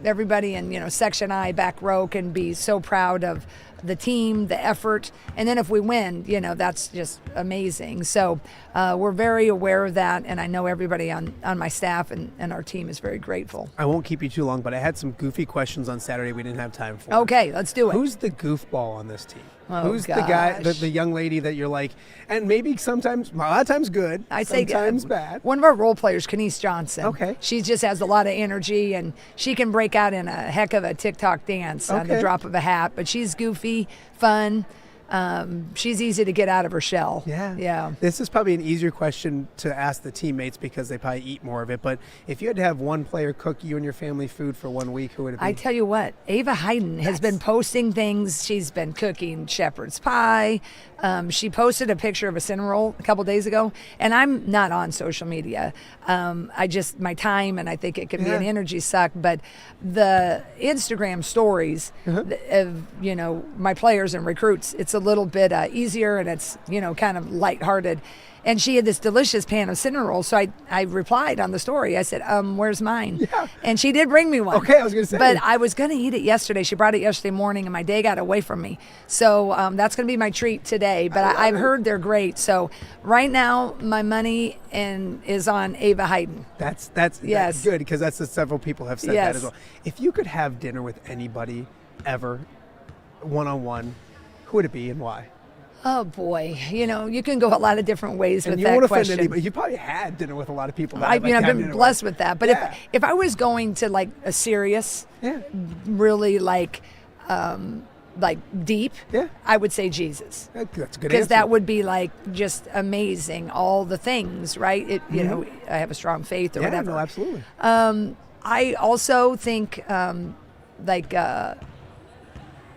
Everybody in Section I, back row, can be so proud of the team, the effort, and then if we win, that's just amazing. So we're very aware of that, and I know everybody on my staff and our team is very grateful. I won't keep you too long, but I had some goofy questions on Saturday we didn't have time for. Okay, let's do it. Who's the goofball on this team? Oh, Who's the guy, the young lady that you're like, and maybe sometimes, a lot of times good, sometimes bad. One of our role players, Kenise Johnson. Okay. She just has a lot of energy, and she can break out in a heck of a TikTok dance on the drop of a hat, but she's goofy, fun. She's easy to get out of her shell. Yeah. This is probably an easier question to ask the teammates because they probably eat more of it. But if you had to have one player cook you and your family food for 1 week, who would it be? I tell you what, Ava Hayden has been posting things. She's been cooking shepherd's pie. She posted a picture of a cinnamon roll a couple days ago, and I'm not on social media. My time, and I think it can be an energy suck, but the Instagram stories of, my players and recruits, it's a little bit easier, and it's, kind of lighthearted. And she had this delicious pan of cinnamon rolls, so I replied on the story. I said, where's mine? Yeah. And she did bring me one. Okay, I was going to say. But I was going to eat it yesterday. She brought it yesterday morning, and my day got away from me. So that's going to be my treat today. But I've heard they're great. So right now, my money is on Ava Hayden. That's good, because several people have said that as well. If you could have dinner with anybody ever, one-on-one, who would it be and why? Oh boy, you can go a lot of different ways with that question. And you won't offend anybody. You probably had dinner with a lot of people. I've been blessed with that. But if I was going to like a serious, really like deep, I would say Jesus. That's a good answer. Because that would be like just amazing, all the things, right? I have a strong faith or whatever. No, absolutely. I also think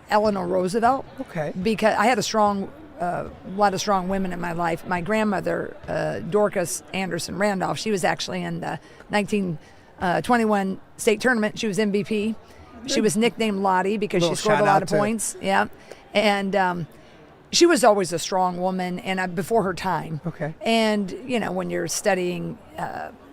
Eleanor Roosevelt. Okay. Because I had a lot of strong women in my life. My grandmother, Dorcas Anderson Randolph, she was actually in the 1921 state tournament. She was MVP. She was nicknamed Lottie because she scored a lot of points. Yeah. And she was always a strong woman, and before her time. Okay. And, when you're studying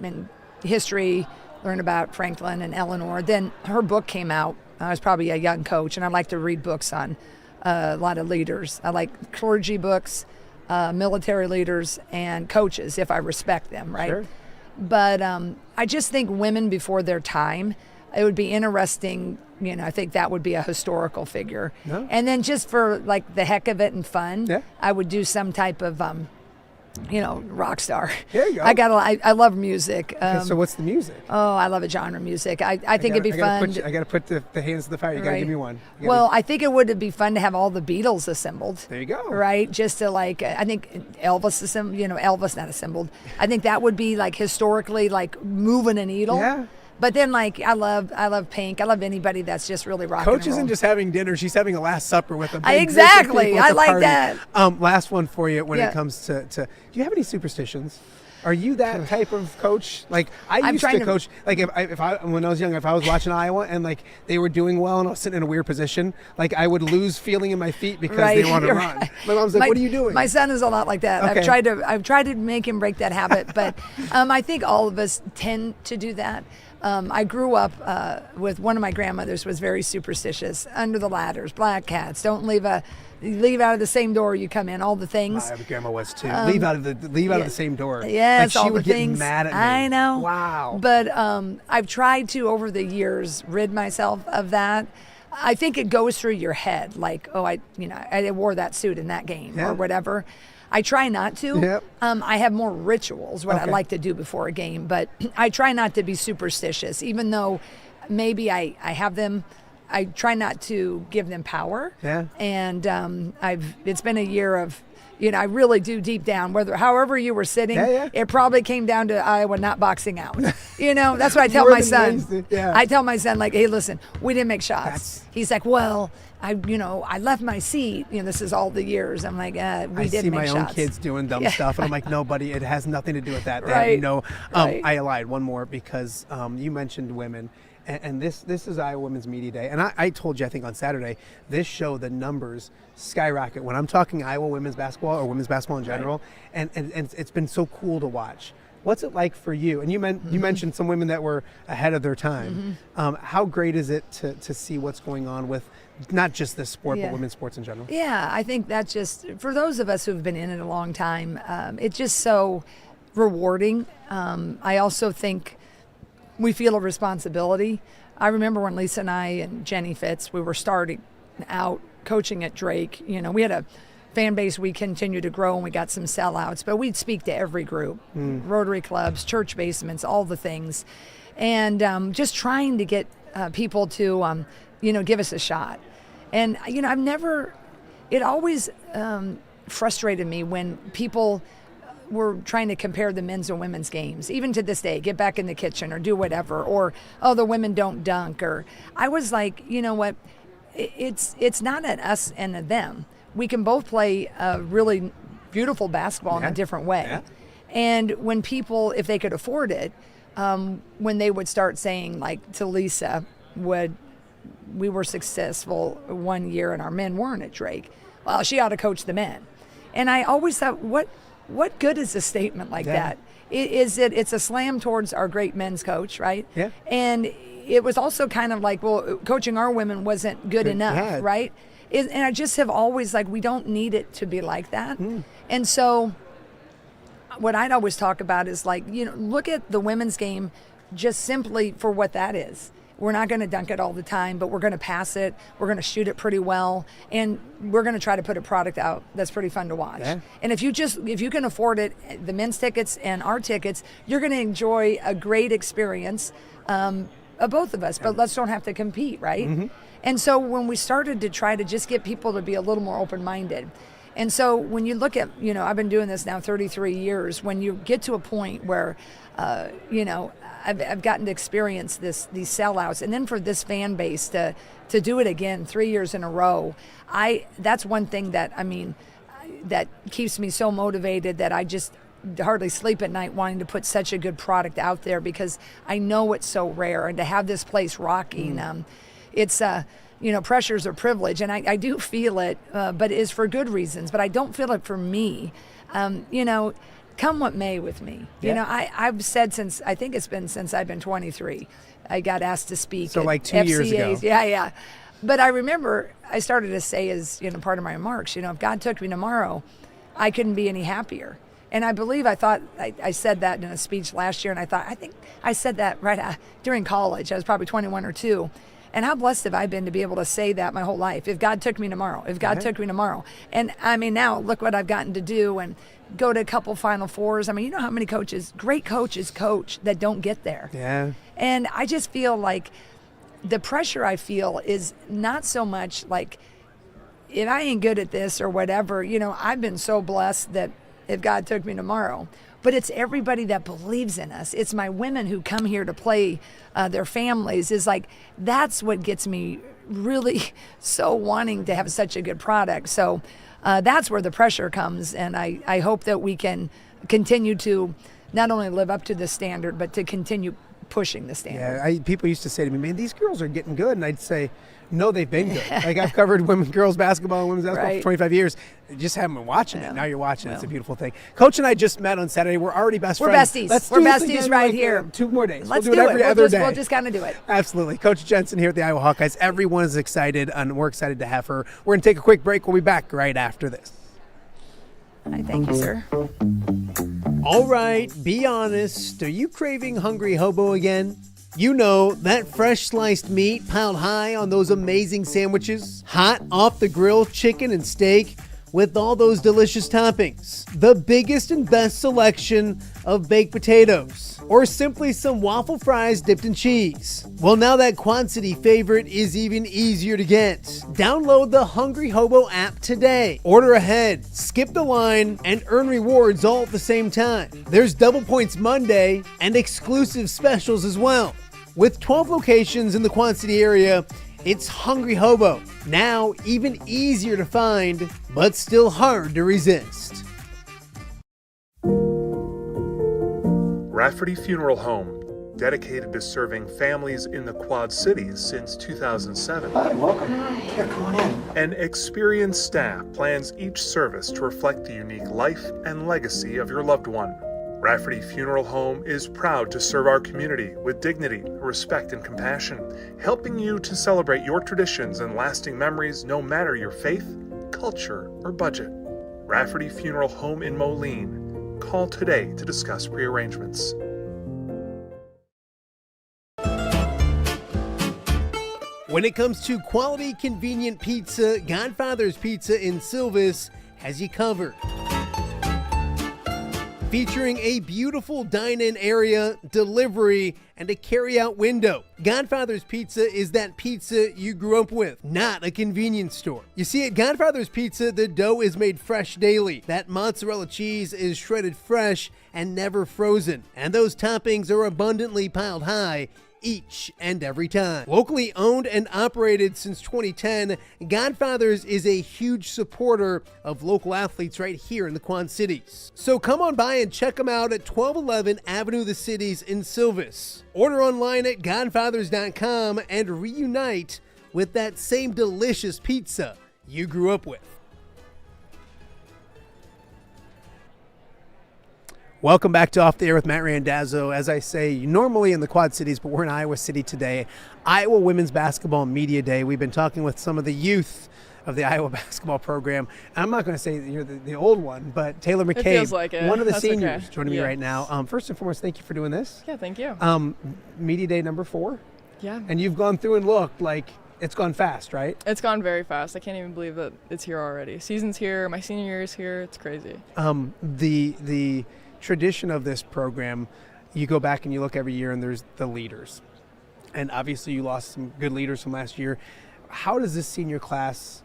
in history, learn about Franklin and Eleanor, then her book came out. I was probably a young coach, and I like to read books on a lot of leaders. I like clergy books, military leaders, and coaches if I respect them, right? Sure. But I just think women before their time, it would be interesting. I think that would be a historical figure. No. And then just for like the heck of it and fun, I would do some type of rock star. There you go. I love music. So what's the music? Oh, I love a genre music. I think it'd be fun. I got to put the hands to the fire. You got to give me one. I think it would be fun to have all the Beatles assembled. There you go. Right? Just to I think Elvis Elvis not assembled. I think that would be like historically like moving a needle. Yeah. But then, I love Pink. I love anybody that's just really rock Coach and roll. isn't just having dinner; she's having a Last Supper with them. Exactly, I like that. Last one for you when it comes to. Do you have any superstitions? Are you that type of coach? Like I used to coach. Like when I was young, if I was watching Iowa and like they were doing well and I was sitting in a weird position, like I would lose feeling in my feet because they want to run. My mom's like, "What are you doing?" My son is a lot like that. Okay. I've tried to make him break that habit, but I think all of us tend to do that. I grew up with one of my grandmothers was very superstitious. Under the ladders, black cats, don't leave out of the same door you come in, all the things. My grandma was too. Leave out of the same door. Yes, like all she would the things. Get mad at me. I know. Wow. But I've tried to, over the years, rid myself of that. I think it goes through your head, like, oh, I wore that suit in that game or whatever. I try not to. Yep. I have more rituals, what I like to do before a game, but I try not to be superstitious, even though maybe I have them. I try not to give them power. Yeah. And it's been a year of, I really do deep down, however you were sitting, it probably came down to Iowa not boxing out. That's what I tell my son. I tell my son, like, hey, listen, we didn't make shots. He's like, well, I left my seat. This is all the years. I'm like, we didn't make shots. I see my own kids doing dumb stuff, and I'm like, no, buddy, it has nothing to do with that. Right. I lied. One more, because you mentioned women. And this is Iowa Women's Media Day. And I told you, I think on Saturday, this show, the numbers skyrocket. When I'm talking Iowa women's basketball or women's basketball in general, and it's been so cool to watch. What's it like for you? And you mentioned some women that were ahead of their time. How great is it to see what's going on with not just this sport, but women's sports in general? Yeah, I think that's just, for those of us who've been in it a long time, it's just so rewarding. I also think we feel a responsibility. I remember when Lisa and I and Jenny Fitz, we were starting out coaching at Drake. We had a fan base we continued to grow, and we got some sellouts, but we'd speak to every group, Rotary clubs, church basements, all the things. And just trying to get people to, give us a shot. And, it always frustrated me when people were trying to compare the men's and women's games, even to this day, get back in the kitchen or do whatever, or, oh, the women don't dunk, or I was like, you know what, it's not an us and a them. We can both play a really beautiful basketball in a different way. Yeah. And when people, if they could afford it, when they would start saying, like to Lisa, we were successful one year and our men weren't at Drake, well, she ought to coach the men. And I always thought, what good is a statement like that? It's a slam towards our great men's coach, right? Yeah. And it was also kind of like, well, coaching our women wasn't good enough, right? And I just have always, like, we don't need it to be like that. And so what I'd always talk about is, like, look at the women's game just simply for what that is. We're not going to dunk it all the time, but we're going to pass it. We're going to shoot it pretty well, and we're going to try to put a product out that's pretty fun to watch. Yeah. And if you can afford it, the men's tickets and our tickets, you're going to enjoy a great experience of both of us. But let's don't have to compete, right? And so when we started to try to just get people to be a little more open-minded, and so when you look at, I've been doing this now 33 years. When you get to a point where, I've gotten to experience these sellouts, and then for this fan base to do it again 3 years in a row, that's one thing that that keeps me so motivated that I just hardly sleep at night wanting to put such a good product out there, because I know it's so rare, and to have this place rocking, it's pressures are privilege, and I do feel it, but it is for good reasons. But I don't feel it for me. Come what may with me. I've said since I've been 23, I got asked to speak. So at like 2 FCAs. years ago. Yeah. But I remember I started to say as, part of my remarks, if God took me tomorrow, I couldn't be any happier. And I believe I said that in a speech last year, and I think I said that right during college. I was probably 21 or 2. And how blessed have I been to be able to say that my whole life? If God took me tomorrow, took me tomorrow. And now look what I've gotten to do and go to a couple Final Fours. You know how many great coaches coach that don't get there. Yeah. And I just feel like the pressure I feel is not so much like, if I ain't good at this or whatever, I've been so blessed that if God took me tomorrow. But it's everybody that believes in us. It's my women who come here to play their families. Is like, that's what gets me really so wanting to have such a good product. So that's where the pressure comes. And I hope that we can continue to not only live up to the standard, but to continue pushing the standard. Yeah, people used to say to me, man, these girls are getting good. And I'd say, no, they've been good. Like, I've covered girls basketball and women's basketball for 25 years. You just haven't been watching it. Now you're watching it. It's a beautiful thing. Coach and I just met on Saturday. We're already best friends. Besties. Let's We're do this besties again, right here. 2 more days. Let's we'll do it every other day. We'll just kind of do it. Absolutely. Coach Jensen here at the Iowa Hawkeyes. Everyone is excited, and we're excited to have her. We're going to take a quick break. We'll be back right after this. All right, thank you, sir. All right, be honest. Are you craving Hungry Hobo again? You know, that fresh sliced meat piled high on those amazing sandwiches, hot off the grill chicken and steak with all those delicious toppings, the biggest and best selection of baked potatoes, or simply some waffle fries dipped in cheese. Well, now that Quad City favorite is even easier to get. Download the Hungry Hobo app today. Order ahead, skip the line, and earn rewards all at the same time. There's Double Points Monday and exclusive specials as well. With 12 locations in the Quad City area, it's Hungry Hobo. Now even easier to find, but still hard to resist. Rafferty Funeral Home, dedicated to serving families in the Quad Cities since 2007. Hi, welcome. Yeah, come on in. An experienced staff plans each service to reflect the unique life and legacy of your loved one. Rafferty Funeral Home is proud to serve our community with dignity, respect, and compassion, helping you to celebrate your traditions and lasting memories no matter your faith, culture, or budget. Rafferty Funeral Home in Moline. Call today to discuss prearrangements. When it comes to quality, convenient pizza, Godfather's Pizza in Silvis has you covered. Featuring a beautiful dine-in area, delivery, and a carry-out window. Godfather's Pizza is that pizza you grew up with, not a convenience store. You see, at Godfather's Pizza, the dough is made fresh daily. That mozzarella cheese is shredded fresh and never frozen. And those toppings are abundantly piled high each and every time. Locally owned and operated since 2010, Godfather's is a huge supporter of local athletes right here in the Quad Cities. So come on by and check them out at 1211 Avenue of the Cities in Silvis. Order online at godfathers.com and reunite with that same delicious pizza you grew up with. Welcome back to Off the Air with Matt Randazzo. As I say, normally in the Quad Cities, but we're in Iowa City today. Iowa Women's Basketball Media Day. We've been talking with some of the youth of the Iowa basketball program. I'm not going to say that you're the old one, but Taylor McCabe, it feels like it. one of the That's seniors, okay. joining me right now. First and foremost, thank you for doing this. Yeah, thank you. Media Day number 4. Yeah. And you've gone through and looked like it's gone fast, right? It's gone very fast. I can't even believe that it's here already. Season's here. My senior year is here. It's crazy. The tradition of this program, you go back and you look every year and there's the leaders. And obviously you lost some good leaders from last year. How does this senior class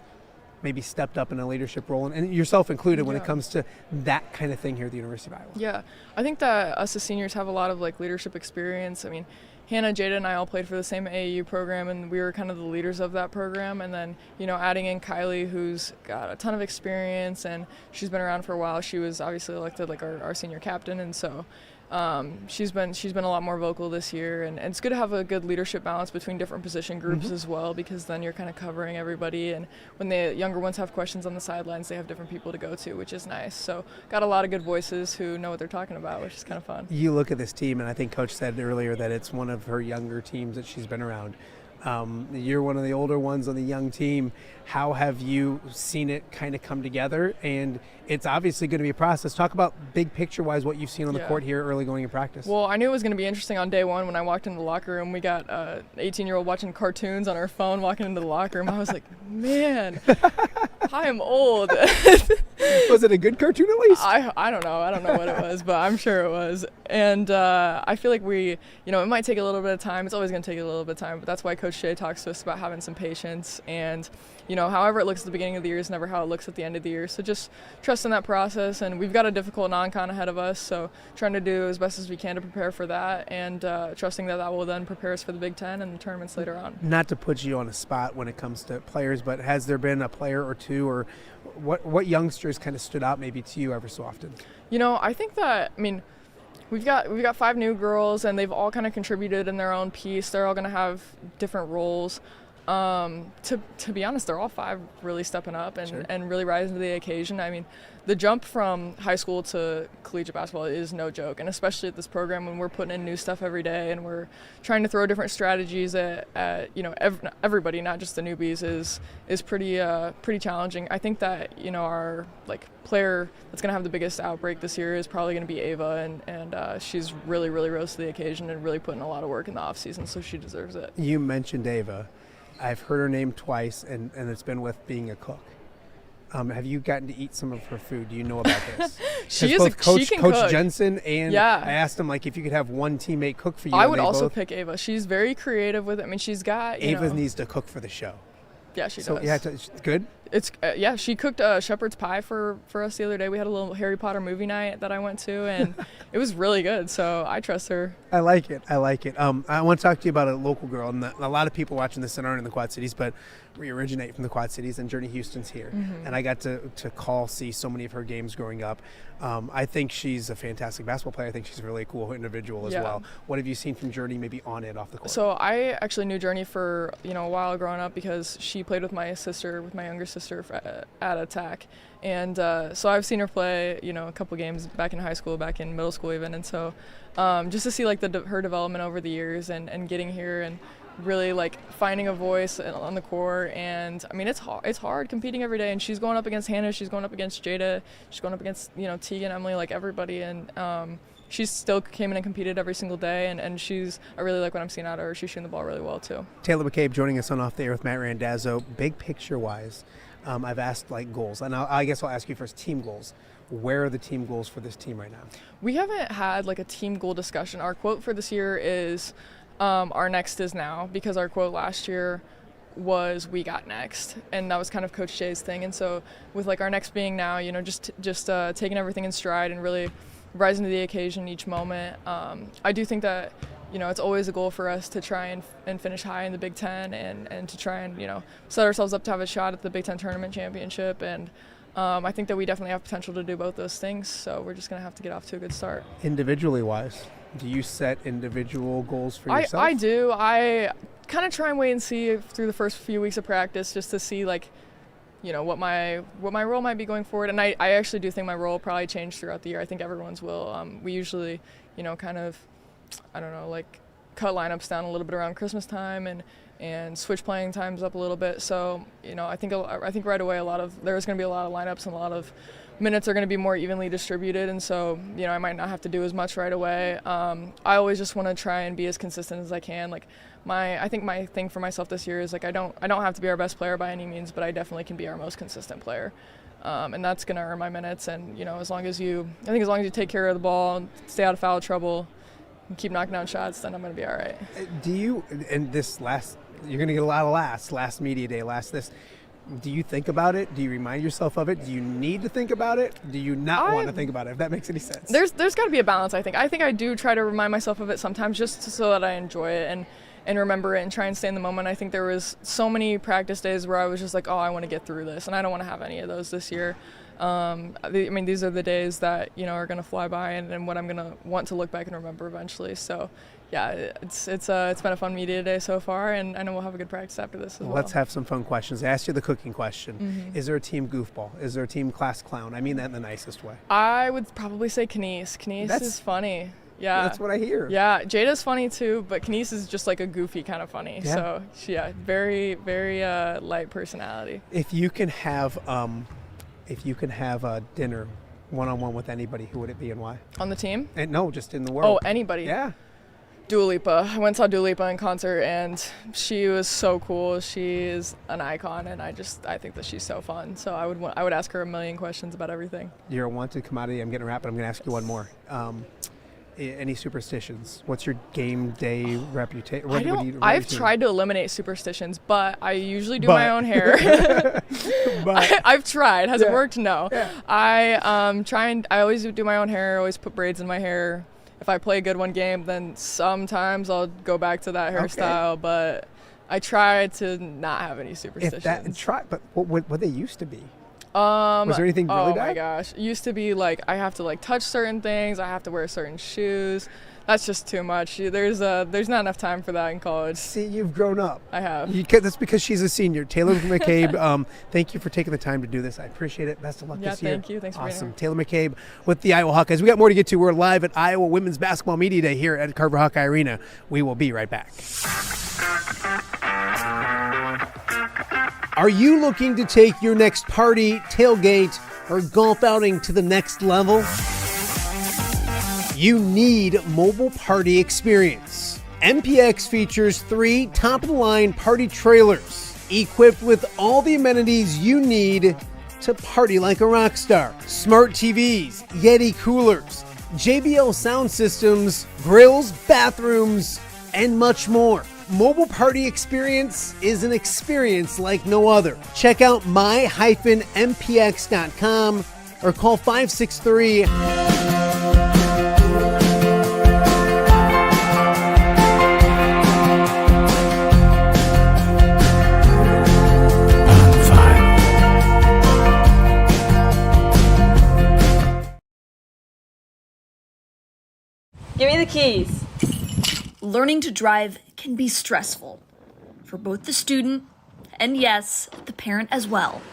maybe stepped up in a leadership role, and yourself included, when it comes to that kind of thing here at the University of Iowa? Yeah, I think that us as seniors have a lot of leadership experience. I mean, Hannah, Jada, and I all played for the same AAU program, and we were kind of the leaders of that program. And then, adding in Kylie, who's got a ton of experience, and she's been around for a while. She was obviously elected our senior captain, and so she's been a lot more vocal this year. And it's good to have a good leadership balance between different position groups as well, because then you're kind of covering everybody. And when the younger ones have questions on the sidelines, they have different people to go to, which is nice. So got a lot of good voices who know what they're talking about, which is kind of fun. You look at this team, and I think Coach said earlier that it's one of her younger teams that she's been around. You're one of the older ones on the young team. How have you seen it kind of come together? And it's obviously going to be a process. Talk about big picture-wise what you've seen on the court here early going in practice. Well, I knew it was going to be interesting on day one when I walked into the locker room. We got an 18-year-old watching cartoons on her phone walking into the locker room. I was like, man, I am old. Was it a good cartoon at least? I don't know. I don't know what it was, but I'm sure it was. And I feel like it might take a little bit of time. It's always going to take a little bit of time, but that's why Coach Shea talks to us about having some patience. And, however it looks at the beginning of the year is never how it looks at the end of the year. So just trust in that process. And we've got a difficult non-con ahead of us, so trying to do as best as we can to prepare for that, and trusting that will then prepare us for the Big Ten and the tournaments later on. Not to put you on a spot when it comes to players, but has there been a player or two, or what youngsters kind of stood out maybe to you ever so often? I think that, We've got 5 new girls, and they've all kind of contributed in their own piece. They're all going to have different roles. To be honest, they're all 5 really stepping up and really rising to the occasion. I mean, the jump from high school to collegiate basketball is no joke, and especially at this program when we're putting in new stuff every day and we're trying to throw different strategies at everybody, not just the newbies, is pretty challenging. I think that our player that's going to have the biggest outbreak this year is probably going to be Ava, and she's really rose to the occasion and really putting a lot of work in the off season, so she deserves it. You mentioned Ava. I've heard her name twice, and it's been with being a cook. Have you gotten to eat some of her food? Do you know about this? She can Coach cook. Jensen and Yeah. I asked him if you could have one teammate cook for you. I and would they also both, pick Ava. She's very creative with it. I mean, she's got Ava needs to cook for the show. Yeah, she So does. yeah, good. It's she cooked shepherd's pie for us the other day. We had a little Harry Potter movie night that I went to, and it was really good. So I trust her. I like it. I want to talk to you about a local girl, and a lot of people watching this aren't in the Quad Cities, but we originate from the Quad Cities, and Journey Houston's here. Mhm. And I got to see so many of her games growing up. I think she's a fantastic basketball player. I think she's a really cool individual as Yeah. well. What have you seen from Journey, maybe on and off the court? So I actually knew Journey for a while growing up because she played with my younger sister at Attack, and so I've seen her play a couple games back in high school, back in middle school even, and so just to see her development over the years and getting here and really finding a voice on the court. And I mean, it's hard competing every day, and she's going up against Hannah, she's going up against Jada, she's going up against Tegan, Emily, everybody, and she still came in and competed every single day, and I really like what I'm seeing out of her. She's shooting the ball really well too. Taylor McCabe joining us on Off the Air with Matt Randazzo. Big picture wise, I've asked goals, and I guess I'll ask you first, team goals. Where are the team goals for this team right now? We haven't had a team goal discussion. Our quote for this year is our next is now, because our quote last year was we got next, and that was kind of Coach Jay's thing. And so with our next being now, just taking everything in stride and really rising to the occasion each moment. I do think that it's always a goal for us to try and finish high in the Big Ten and to try and set ourselves up to have a shot at the Big Ten tournament championship. And I think that we definitely have potential to do both those things, so we're just going to have to get off to a good start. Individually wise, do you set individual goals for yourself? I do. I kind of try and wait and see through the first few weeks of practice just to see what my role might be going forward. And I actually do think my role will probably change throughout the year. I think everyone's will. We usually kind of cut lineups down a little bit around Christmas time and switch playing times up a little bit. So I think right away there's going to be a lot of lineups, and a lot of minutes are going to be more evenly distributed, and so I might not have to do as much right away. I always just want to try and be as consistent as I can. I think my thing for myself this year is I don't have to be our best player by any means, but I definitely can be our most consistent player, and that's going to earn my minutes. And as long as you take care of the ball, stay out of foul trouble, and keep knocking down shots, then I'm going to be all right. Do you, and you're going to get a lot of last media day, this. Do you think about it? Do you remind yourself of it? Do you need to think about it? Do you not want to think about it, if that makes any sense? There's got to be a balance, I think. I think I do try to remind myself of it sometimes just so that I enjoy it and remember it and try and stay in the moment. I think there was so many practice days where I was just I want to get through this, and I don't want to have any of those this year. These are the days that are going to fly by and what I'm going to want to look back and remember eventually. So yeah, it's been a fun media day so far, and I know we'll have a good practice after this as well. Let's have some fun questions. I asked you the cooking question. Mm-hmm. Is there a team goofball? Is there a team class clown? I mean that in the nicest way. I would probably say Kenise. Kenise is funny. Yeah, that's what I hear. Yeah, Jada's funny too, but Kenise is just a goofy kind of funny. Yeah. So very very light personality. If you can have a dinner one-on-one with anybody, who would it be and why? On the team? And no, just in the world. Oh, anybody. Yeah. Dua Lipa. I went and saw Dua Lipa in concert, and she was so cool. She is an icon, and I think that she's so fun. So I would ask her a million questions about everything. You're a wanted commodity. I'm getting wrapped, but I'm going to ask you one more. Any superstitions? What's your game day reputation? I've tried to eliminate superstitions, but I usually do my own hair. I've tried. Has it worked? No. Yeah. I always do my own hair. Always put braids in my hair. If I play a good one game, then sometimes I'll go back to that hairstyle. Okay. But I try to not have any superstitions. But what they used to be? Was there anything really bad? Oh my gosh. It used to be like I have to like touch certain things, I have to wear certain shoes. That's just too much. There's not enough time for that in college. See, you've grown up. I have. That's because she's a senior. Taylor McCabe, thank you for taking the time to do this. I appreciate it. Best of luck this year. Thank you. Thanks for being Awesome. here. Taylor McCabe with the Iowa Hawkeyes. We got more to get to. We're live at Iowa Women's Basketball Media Day here at Carver Hawkeye Arena. We will be right back. Are you looking to take your next party, tailgate, or golf outing to the next level? You need mobile party experience. MPX features 3 top-of-the-line party trailers equipped with all the amenities you need to party like a rock star. Smart TVs, Yeti coolers, JBL sound systems, grills, bathrooms, and much more. Mobile party experience is an experience like no other. Check out my-mpx.com or call 563 Give me the keys. Learning to drive can be stressful for both the student and, yes, the parent as well.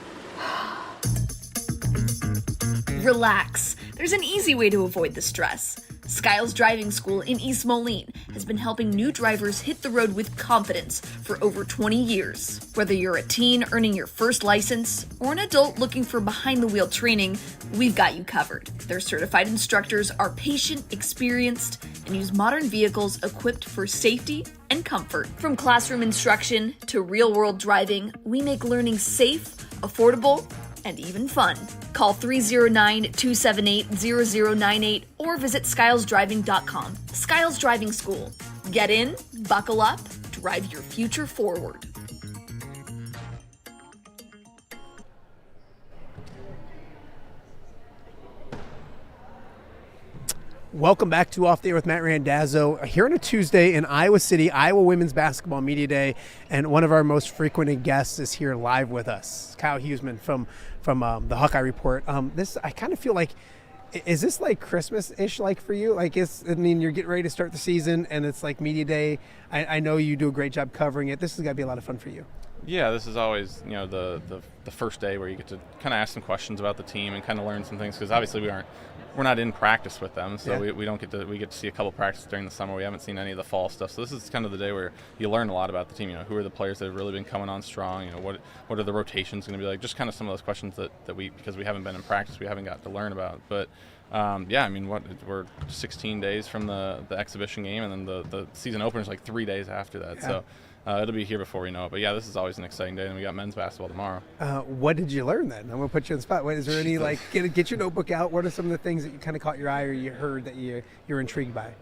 Relax. There's an easy way to avoid the stress. Skiles Driving School in East Moline has been helping new drivers hit the road with confidence for over 20 years. Whether you're a teen earning your first license or an adult looking for behind-the-wheel training, we've got you covered. Their certified instructors are patient, experienced, and use modern vehicles equipped for safety and comfort. From classroom instruction to real-world driving, we make learning safe, affordable, and even fun. Call 309-278-0098 or visit skylesdriving.com. Skiles Driving School. Get in, buckle up, drive your future forward. Welcome back to Off the Air with Matt Randazzo here on a Tuesday in Iowa City, Iowa Women's Basketball Media Day, and one of our most frequented guests is here live with us, Kyle Huesman from the Hawkeye Report. I kind of feel like, is this like Christmas-ish like for you? Like, you're getting ready to start the season and it's like Media Day. I know you do a great job covering it. This has got to be a lot of fun for you. Yeah, this is always, the first day where you get to kind of ask some questions about the team and kind of learn some things, because obviously we're not in practice with them, so Yeah. we get to see a couple practices during the summer. We haven't seen any of the fall stuff, so this is kind of the day where you learn a lot about the team. Who are the players that have really been coming on strong? What are the rotations going to be like? Just kind of some of those questions that because we haven't been in practice, we haven't got to learn about. But we're 16 days from the exhibition game, and then the season opener is like 3 days after that. Yeah. So. It'll be here before we know it. But, yeah, this is always an exciting day, and we got men's basketball tomorrow. What did you learn then? I'm going to put you on the spot. Is there any, get your notebook out. What are some of the things that you kind of caught your eye or you heard that you're intrigued by?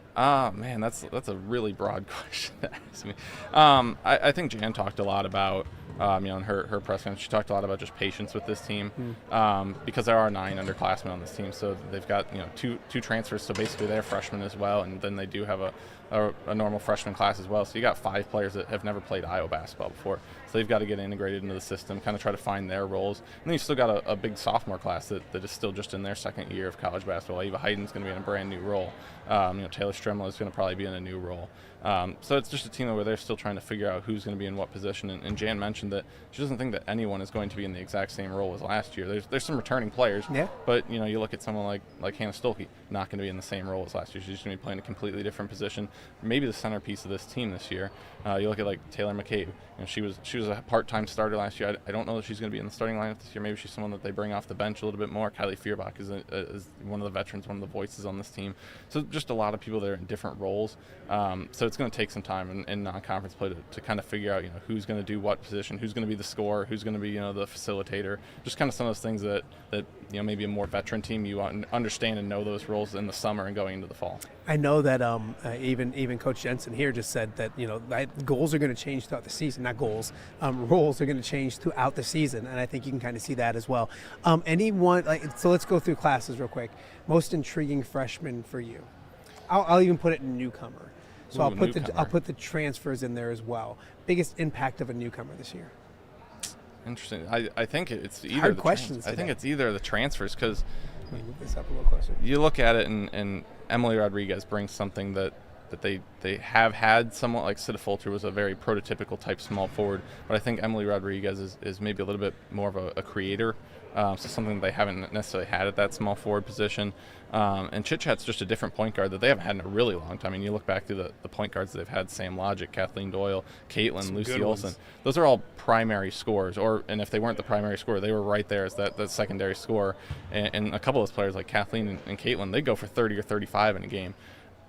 Man, that's a really broad question to ask me. I think Jan talked a lot about, in her press conference, she talked a lot about just patience with this team, because there are 9 underclassmen on this team. So they've got, two transfers, so basically they're freshmen as well, and then they do have a normal freshman class as well. So you got 5 players that have never played Iowa basketball before. So they've got to get integrated into the system, kind of try to find their roles. And then you've still got a big sophomore class that is still just in their second year of college basketball. Eva Heiden's going to be in a brand new role. Taylor Stremlow is going to probably be in a new role. So it's just a team where they're still trying to figure out who's going to be in what position. And Jan mentioned that she doesn't think that anyone is going to be in the exact same role as last year. There's some returning players, but you look at someone like Hannah Stolke, not going to be in the same role as last year. She's going to be playing a completely different position, maybe the centerpiece of this team this year. You look at like Taylor McCabe. She was a part-time starter last year. I don't know that she's going to be in the starting lineup this year. Maybe she's someone that they bring off the bench a little bit more. Kylie Feuerbach is one of the veterans, one of the voices on this team. So just a lot of people that are in different roles. So it's going to take some time in non-conference play to kind of figure out who's going to do what position, who's going to be the scorer, who's going to be the facilitator. Just kind of some of those things that maybe a more veteran team you understand and know those roles in the summer and going into the fall. I know that even Coach Jensen here just said that goals are going to change throughout the season. Not goals, roles are going to change throughout the season, and I think you can kind of see that as well. So let's go through classes real quick. Most intriguing freshman for you? I'll even put it in newcomer. So I'll put the transfers in there as well. Biggest impact of a newcomer this year? Interesting. I think it's either hard the questions. I think it's either the transfers because move this up a little closer. You look at it, and Emily Rodriguez brings something that they have had somewhat. Like Sita Folter was a very prototypical type small forward, but I think Emily Rodriguez is maybe a little bit more of a creator. So something they haven't necessarily had at that small forward position. And Chit Chat's just a different point guard that they haven't had in a really long time. I mean, you look back through the point guards that they've had: Sam Logic, Kathleen Doyle, Caitlin, Lucy Olson. Those are all primary scorers, and if they weren't the primary scorer, they were right there as that secondary scorer. And a couple of those players like Kathleen and Caitlin, they go for 30 or 35 in a game.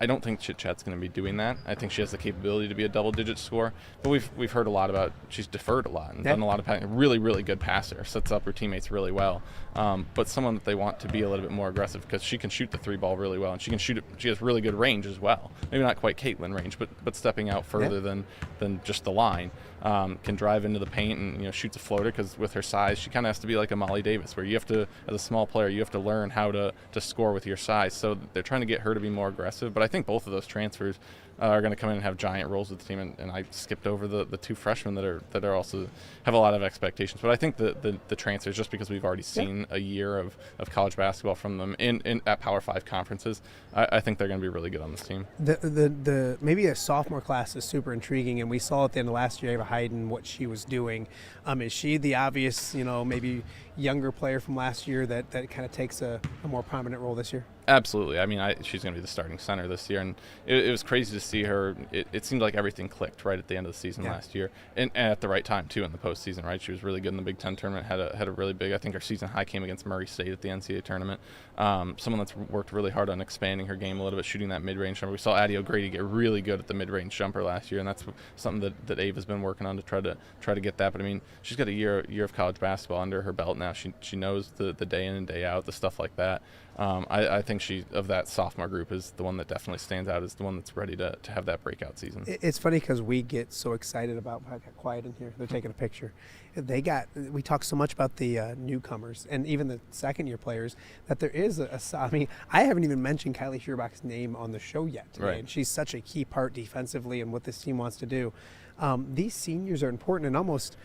I don't think Chit Chat's going to be doing that. I think she has the capability to be a double-digit scorer, but we've heard a lot about she's deferred a lot and done a lot of passing. Really, really good passer, sets up her teammates really well. But someone that they want to be a little bit more aggressive because she can shoot the three ball really well, and she can shoot it. She has really good range as well. Maybe not quite Caitlin range, but stepping out further than just the line. Can drive into the paint and shoots a floater because with her size, she kind of has to be like a Molly Davis, where you have to, as a small player, you have to learn how to score with your size. So they're trying to get her to be more aggressive. But I think both of those transfers are going to come in and have giant roles with the team. And I skipped over the two freshmen that are also have a lot of expectations. But I think the transfers, just because we've already seen a year of college basketball from them in at Power 5 conferences, I think they're going to be really good on this team. The maybe a sophomore class is super intriguing, and we saw at the end of last year Ava Hayden what she was doing. Is she the obvious maybe younger player from last year that kind of takes a more prominent role this year? Absolutely. I mean, she's going to be the starting center this year, and it was crazy to see her. It seemed like everything clicked right at the end of the season last year, and at the right time too in the postseason. Right, she was really good in the Big Ten tournament. Had a really big. I think her season high came against Murray State at the NCAA tournament. Someone that's worked really hard on expanding her game a little bit, shooting that mid-range jumper. We saw Addie O'Grady get really good at the mid-range jumper last year, and that's something that Ava's been working on to try to get that. But I mean, she's got a year of college basketball under her belt now. She knows the day in and day out, the stuff like that. I think she, of that sophomore group, is the one that definitely stands out as the one that's ready to have that breakout season. It's funny because we get so excited about. I got quiet in here. They're taking a picture. We talk so much about the newcomers and even the second-year players that there is I mean, I haven't even mentioned Kylie Shearbach's name on the show yet today, right. And she's such a key part defensively and what this team wants to do. These seniors are important and almost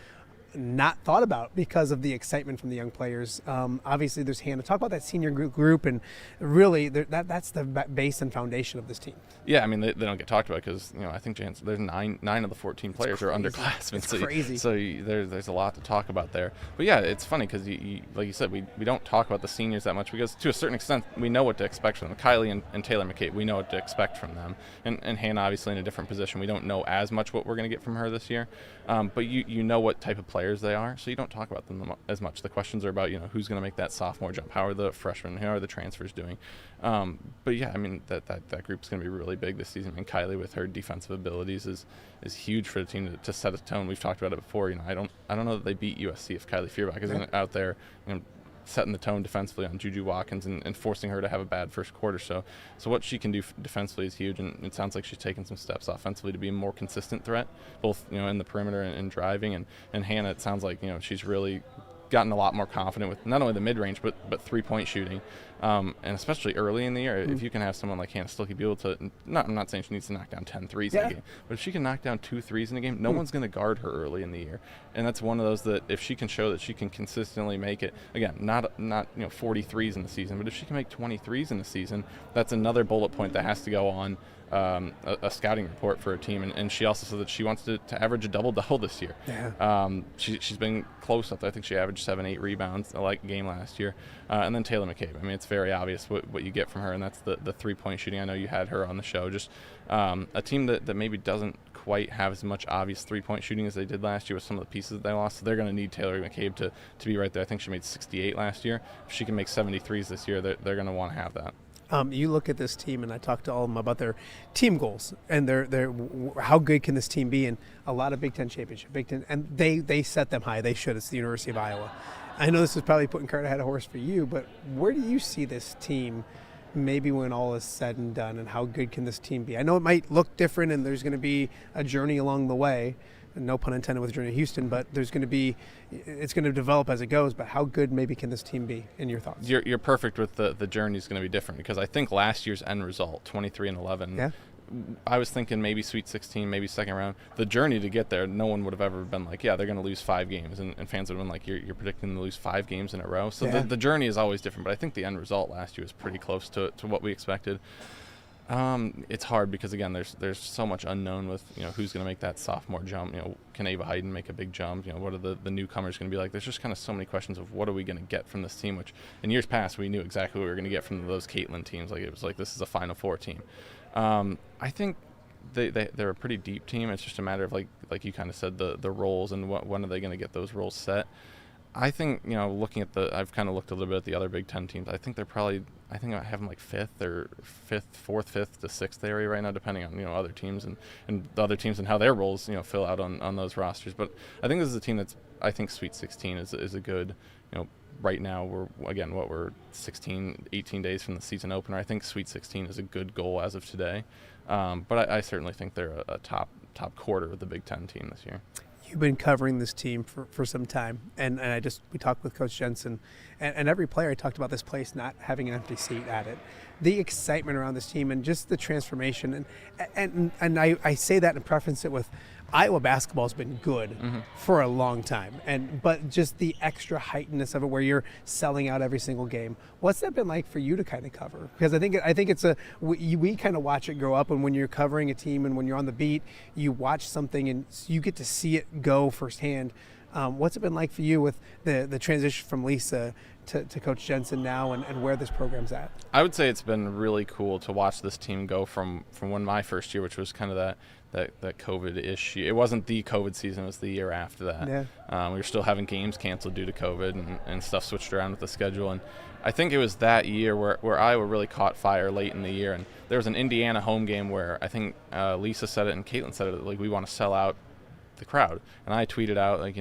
not thought about because of the excitement from the young players. Obviously, there's Hannah. Talk about that senior group, and really, that's the base and foundation of this team. Yeah, I mean, they don't get talked about because I think there's nine of the 14 players are underclassmen. It's crazy. So there's a lot to talk about there. But yeah, it's funny because like you said, we don't talk about the seniors that much because to a certain extent we know what to expect from them. Kylie and Taylor McCabe, we know what to expect from them, and Hannah obviously in a different position. We don't know as much what we're going to get from her this year, but you know what type of players they are, so you don't talk about them as much. The questions are about who's going to make that sophomore jump, how are the freshmen, how are the transfers doing. But yeah, I mean that group's going to be really big this season. And Kylie with her defensive abilities is huge for the team to set a tone. We've talked about it before. I don't know that they beat USC if Kylie Shearbach isn't out there setting the tone defensively on Juju Watkins and forcing her to have a bad first quarter. So what she can do defensively is huge, and it sounds like she's taken some steps offensively to be a more consistent threat, both in the perimeter and driving. And Hannah, it sounds like she's really gotten a lot more confident with not only the mid-range but three-point shooting, and especially early in the year. If you can have someone like Hannah Stuckey be able to, I'm not saying she needs to knock down 10 threes in a game, but if she can knock down 2 threes in a game, no one's going to guard her early in the year. And that's one of those that if she can show that she can consistently make it, again, not 40 threes in the season, but if she can make 20 threes in the season, that's another bullet point that has to go on a scouting report for a team. And she also said that she wants to average a double-double this year. She's been close up. I think she averaged 7-8 rebounds a game last year. And then Taylor McCabe. I mean, it's very obvious what you get from her, and that's the three-point shooting. I know you had her on the show. Just a team that maybe doesn't quite have as much obvious three-point shooting as they did last year with some of the pieces that they lost. So they're going to need Taylor McCabe to be right there. I think she made 68 last year. If she can make 73s this year, they're going to want to have that. You look at this team, and I talked to all of them about their team goals and their how good can this team be, and a lot of Big Ten championship, Big Ten, and they set them high. They should. It's the University of Iowa. I know this is probably putting cart ahead of horse for you, but where do you see this team maybe when all is said and done, and how good can this team be? I know it might look different, and there's going to be a journey along the way. No pun intended with Journey Houston, but it's going to develop as it goes. But how good maybe can this team be in your thoughts? You're perfect with the journey is going to be different because I think last year's end result, 23-11, I was thinking maybe Sweet 16, maybe second round. The journey to get there, no one would have ever been like, yeah, they're going to lose 5 games. And fans would have been like, you're predicting to lose 5 games in a row. So the journey is always different. But I think the end result last year was pretty close to what we expected. It's hard because, again, there's so much unknown with, who's going to make that sophomore jump. Can Ava Hayden make a big jump? What are the newcomers going to be like? There's just kind of so many questions of what are we going to get from this team, which in years past we knew exactly what we were going to get from those Caitlin teams. Like, it was like, this is a Final Four team. I think they're a pretty deep team. It's just a matter of, like you kind of said, the roles and when are they going to get those roles set. I think, looking at I've kind of looked a little bit at the other Big Ten teams. I think I have them like 4th, 5th to 6th area right now, depending on, other teams and the other teams and how their roles, fill out on those rosters. But I think this is a team that's, I think Sweet 16 is a good, right now we're 18 days from the season opener. I think Sweet 16 is a good goal as of today. But I certainly think they're a top quarter of the Big Ten team this year. You've been covering this team for some time, and we talked with Coach Jensen, and every player I talked about this place not having an empty seat at it. The excitement around this team and just the transformation, and I say that and preference it with Iowa basketball has been good for a long time, but just the extra heightenedness of it, where you're selling out every single game. What's that been like for you to kind of cover? Because I think it's we kind of watch it grow up, and when you're covering a team and when you're on the beat, you watch something and you get to see it go firsthand. What's it been like for you with the transition from Lisa to Coach Jensen now, and where this program's at? I would say it's been really cool to watch this team go from when my first year, which was kind of that COVID issue. It wasn't the COVID season, it was the year after that. Yeah. We were still having games canceled due to COVID and stuff switched around with the schedule. And I think it was that year where Iowa really caught fire late in the year. And there was an Indiana home game where I think Lisa said it and Caitlin said it, like, we want to sell out the crowd. And I tweeted out, like,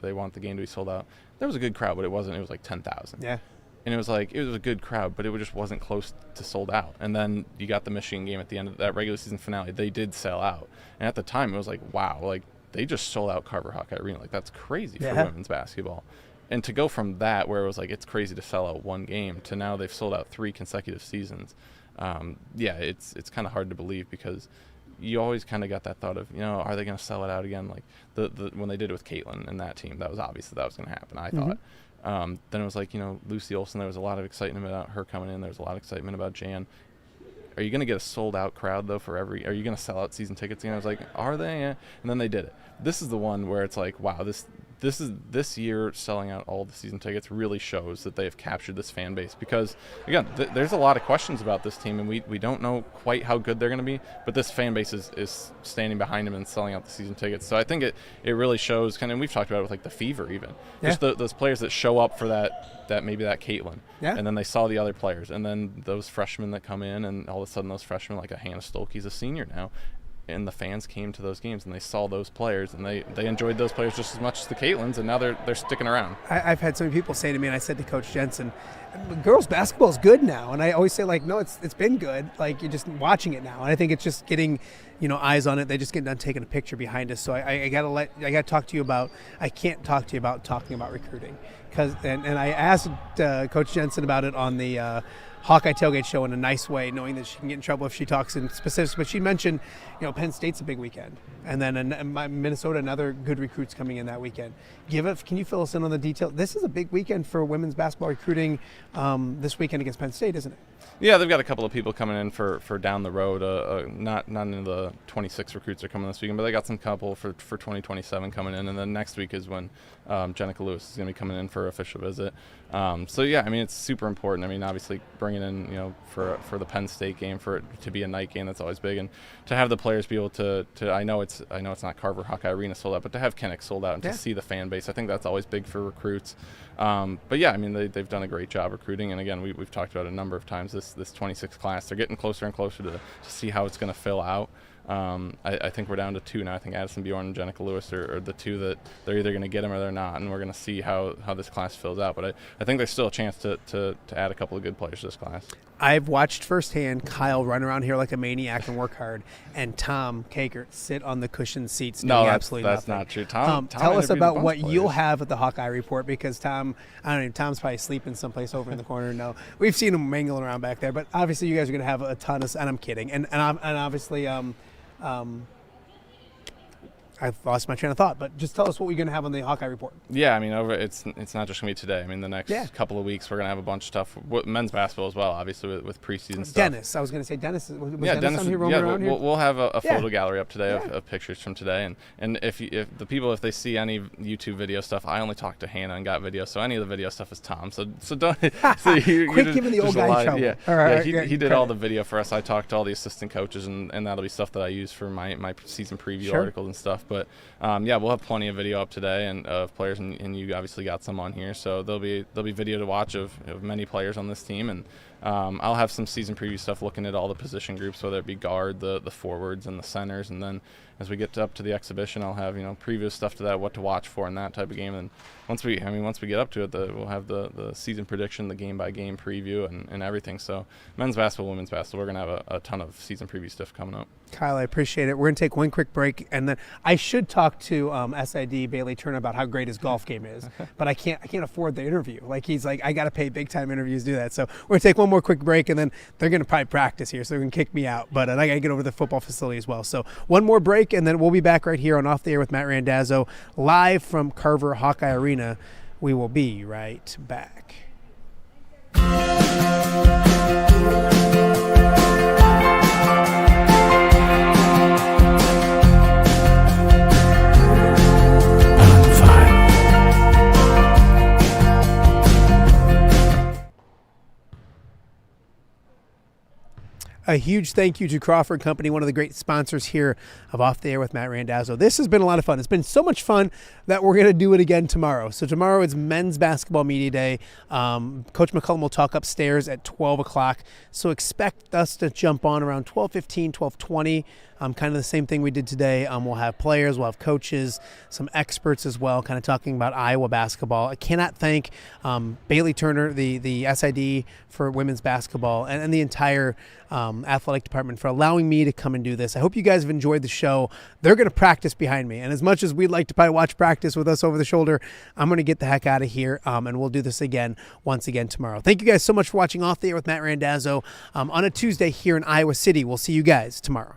they want the game to be sold out. There was a good crowd, but it wasn't. It was like 10,000. Yeah. And it was a good crowd, but it just wasn't close to sold out. And then you got the Michigan game at the end of that regular season finale. They did sell out. And at the time, it was like, wow, like, they just sold out Carver Hawkeye Arena. Like, that's crazy for women's basketball. And to go from that, where it was like, it's crazy to sell out one game, to now they've sold out 3 consecutive seasons. It's kind of hard to believe, because you always kind of got that thought of, are they going to sell it out again? Like when they did it with Caitlin and that team, that was obvious that was going to happen, I thought. Then it was like, Lucy Olson, there was a lot of excitement about her coming in. There was a lot of excitement about Jan. Are you going to get a sold-out crowd, though, are you going to sell out season tickets? And I was like, are they? Yeah. And then they did it. This is the one where it's like, wow, this year selling out all the season tickets really shows that they have captured this fan base, because, again, there's a lot of questions about this team, and we don't know quite how good they're going to be, but this fan base is standing behind them and selling out the season tickets. So I think it really shows, and we've talked about it with, like, the Fever even. Yeah. Just those players that show up for that Caitlin. Yeah. And then they saw the other players, and then those freshmen that come in, and all of a sudden those freshmen, like a Hannah Stolke's a senior now, and the fans came to those games and they saw those players, and they enjoyed those players just as much as the Caitlins, and now they're sticking around. I've had so many people say to me, and I said to Coach Jensen, girls basketball is good now, and I always say, like, no, it's been good, like, you're just watching it now, and I think it's just getting eyes on it. They just get done taking a picture behind us. So I gotta talk to you about, I can't talk to you about talking about recruiting, and I asked Coach Jensen about it on the Hawkeye Tailgate Show in a nice way, knowing that she can get in trouble if she talks in specifics. But she mentioned, Penn State's a big weekend, and then Minnesota, another good recruits coming in that weekend. Can you fill us in on the detail? This is a big weekend for women's basketball recruiting this weekend against Penn State, isn't it? Yeah, they've got a couple of people coming in for down the road. Not in the 26 recruits are coming this weekend, but they got some couple for 2027 coming in, and then next week is when Jenica Lewis is going to be coming in for official visit. It's super important. Obviously bringing in, for the Penn State game, for it to be a night game, that's always big, and to have the players be able to I know it's not Carver Hawkeye Arena sold out, but to have Kinnick sold out and to see the fan base, I think that's always big for recruits. They've done a great job recruiting, and again, we've talked about it a number of times, this 26 class, they're getting closer and closer to see how it's going to fill out. I think we're down to 2 now. I think Addison Bjorn and Jenica Lewis are the 2 that they're either going to get them or they're not, and we're going to see how this class fills out. But I think there's still a chance to add a couple of good players to this class. I've watched firsthand Kyle run around here like a maniac and work hard, and Tom Kakert sit on the cushioned seats doing absolutely that's nothing. not true. Tom tell us about what players. you'll have at the Hawkeye Report, because Tom's probably sleeping someplace over in the corner. No, we've seen him mangling around back there, but obviously you guys are going to have a ton of, and I'm kidding, and obviously I've lost my train of thought, but just tell us what we're going to have on the Hawkeye Report. Yeah, I mean, it's not just going to be today. I mean, the next couple of weeks we're going to have a bunch of stuff. Men's basketball as well, obviously, with preseason stuff. Dennis, I was going to say Dennis. Was Dennis on here roaming around here? We'll have a photo gallery up today of pictures from today. And if if they see any YouTube video stuff, I only talked to Hannah and got video, so any of the video stuff is Tom. So don't. Quit giving the old guy trouble. Yeah, all right, he did all the video for us. I talked to all the assistant coaches, and that'll be stuff that I use for my season preview articles and stuff. But we'll have plenty of video up today and of players, and you obviously got some on here, so there'll be video to watch of many players on this team, and I'll have some season preview stuff looking at all the position groups, whether it be guard, the forwards, and the centers, and then as we get up to the exhibition, I'll have previous stuff to that, what to watch for in that type of game, and once we get up to it, we'll have the season prediction, the game by game preview, and everything. So men's basketball, women's basketball, we're gonna have a ton of season preview stuff coming up. Kyle, I appreciate it. We're going to take one quick break, and then I should talk to SID Bailey Turner about how great his golf game is, but I can't afford the interview. He's like, I got to pay big time interviews to do that. So we're going to take one more quick break, and then they're going to probably practice here, so they're going to kick me out. But I got to get over to the football facility as well. So one more break, and then we'll be back right here on Off the Air with Matt Randazzo, live from Carver Hawkeye Arena. We will be right back. A huge thank you to Crawford Company, one of the great sponsors here of Off the Air with Matt Randazzo. This has been a lot of fun. It's been so much fun that we're going to do it again tomorrow. So tomorrow is Men's Basketball Media Day. Coach McCullum will talk upstairs at 12 o'clock. So expect us to jump on around 12:15, 12:20. Kind of the same thing we did today. We'll have players, we'll have coaches, some experts as well, kind of talking about Iowa basketball. I cannot thank Bailey Turner, the SID for women's basketball, and the entire athletic department for allowing me to come and do this. I hope you guys have enjoyed the show. They're going to practice behind me, and as much as we'd like to probably watch practice with us over the shoulder, I'm going to get the heck out of here, and we'll do this once again tomorrow. Thank you guys so much for watching Off the Air with Matt Randazzo on a Tuesday here in Iowa City. We'll see you guys tomorrow.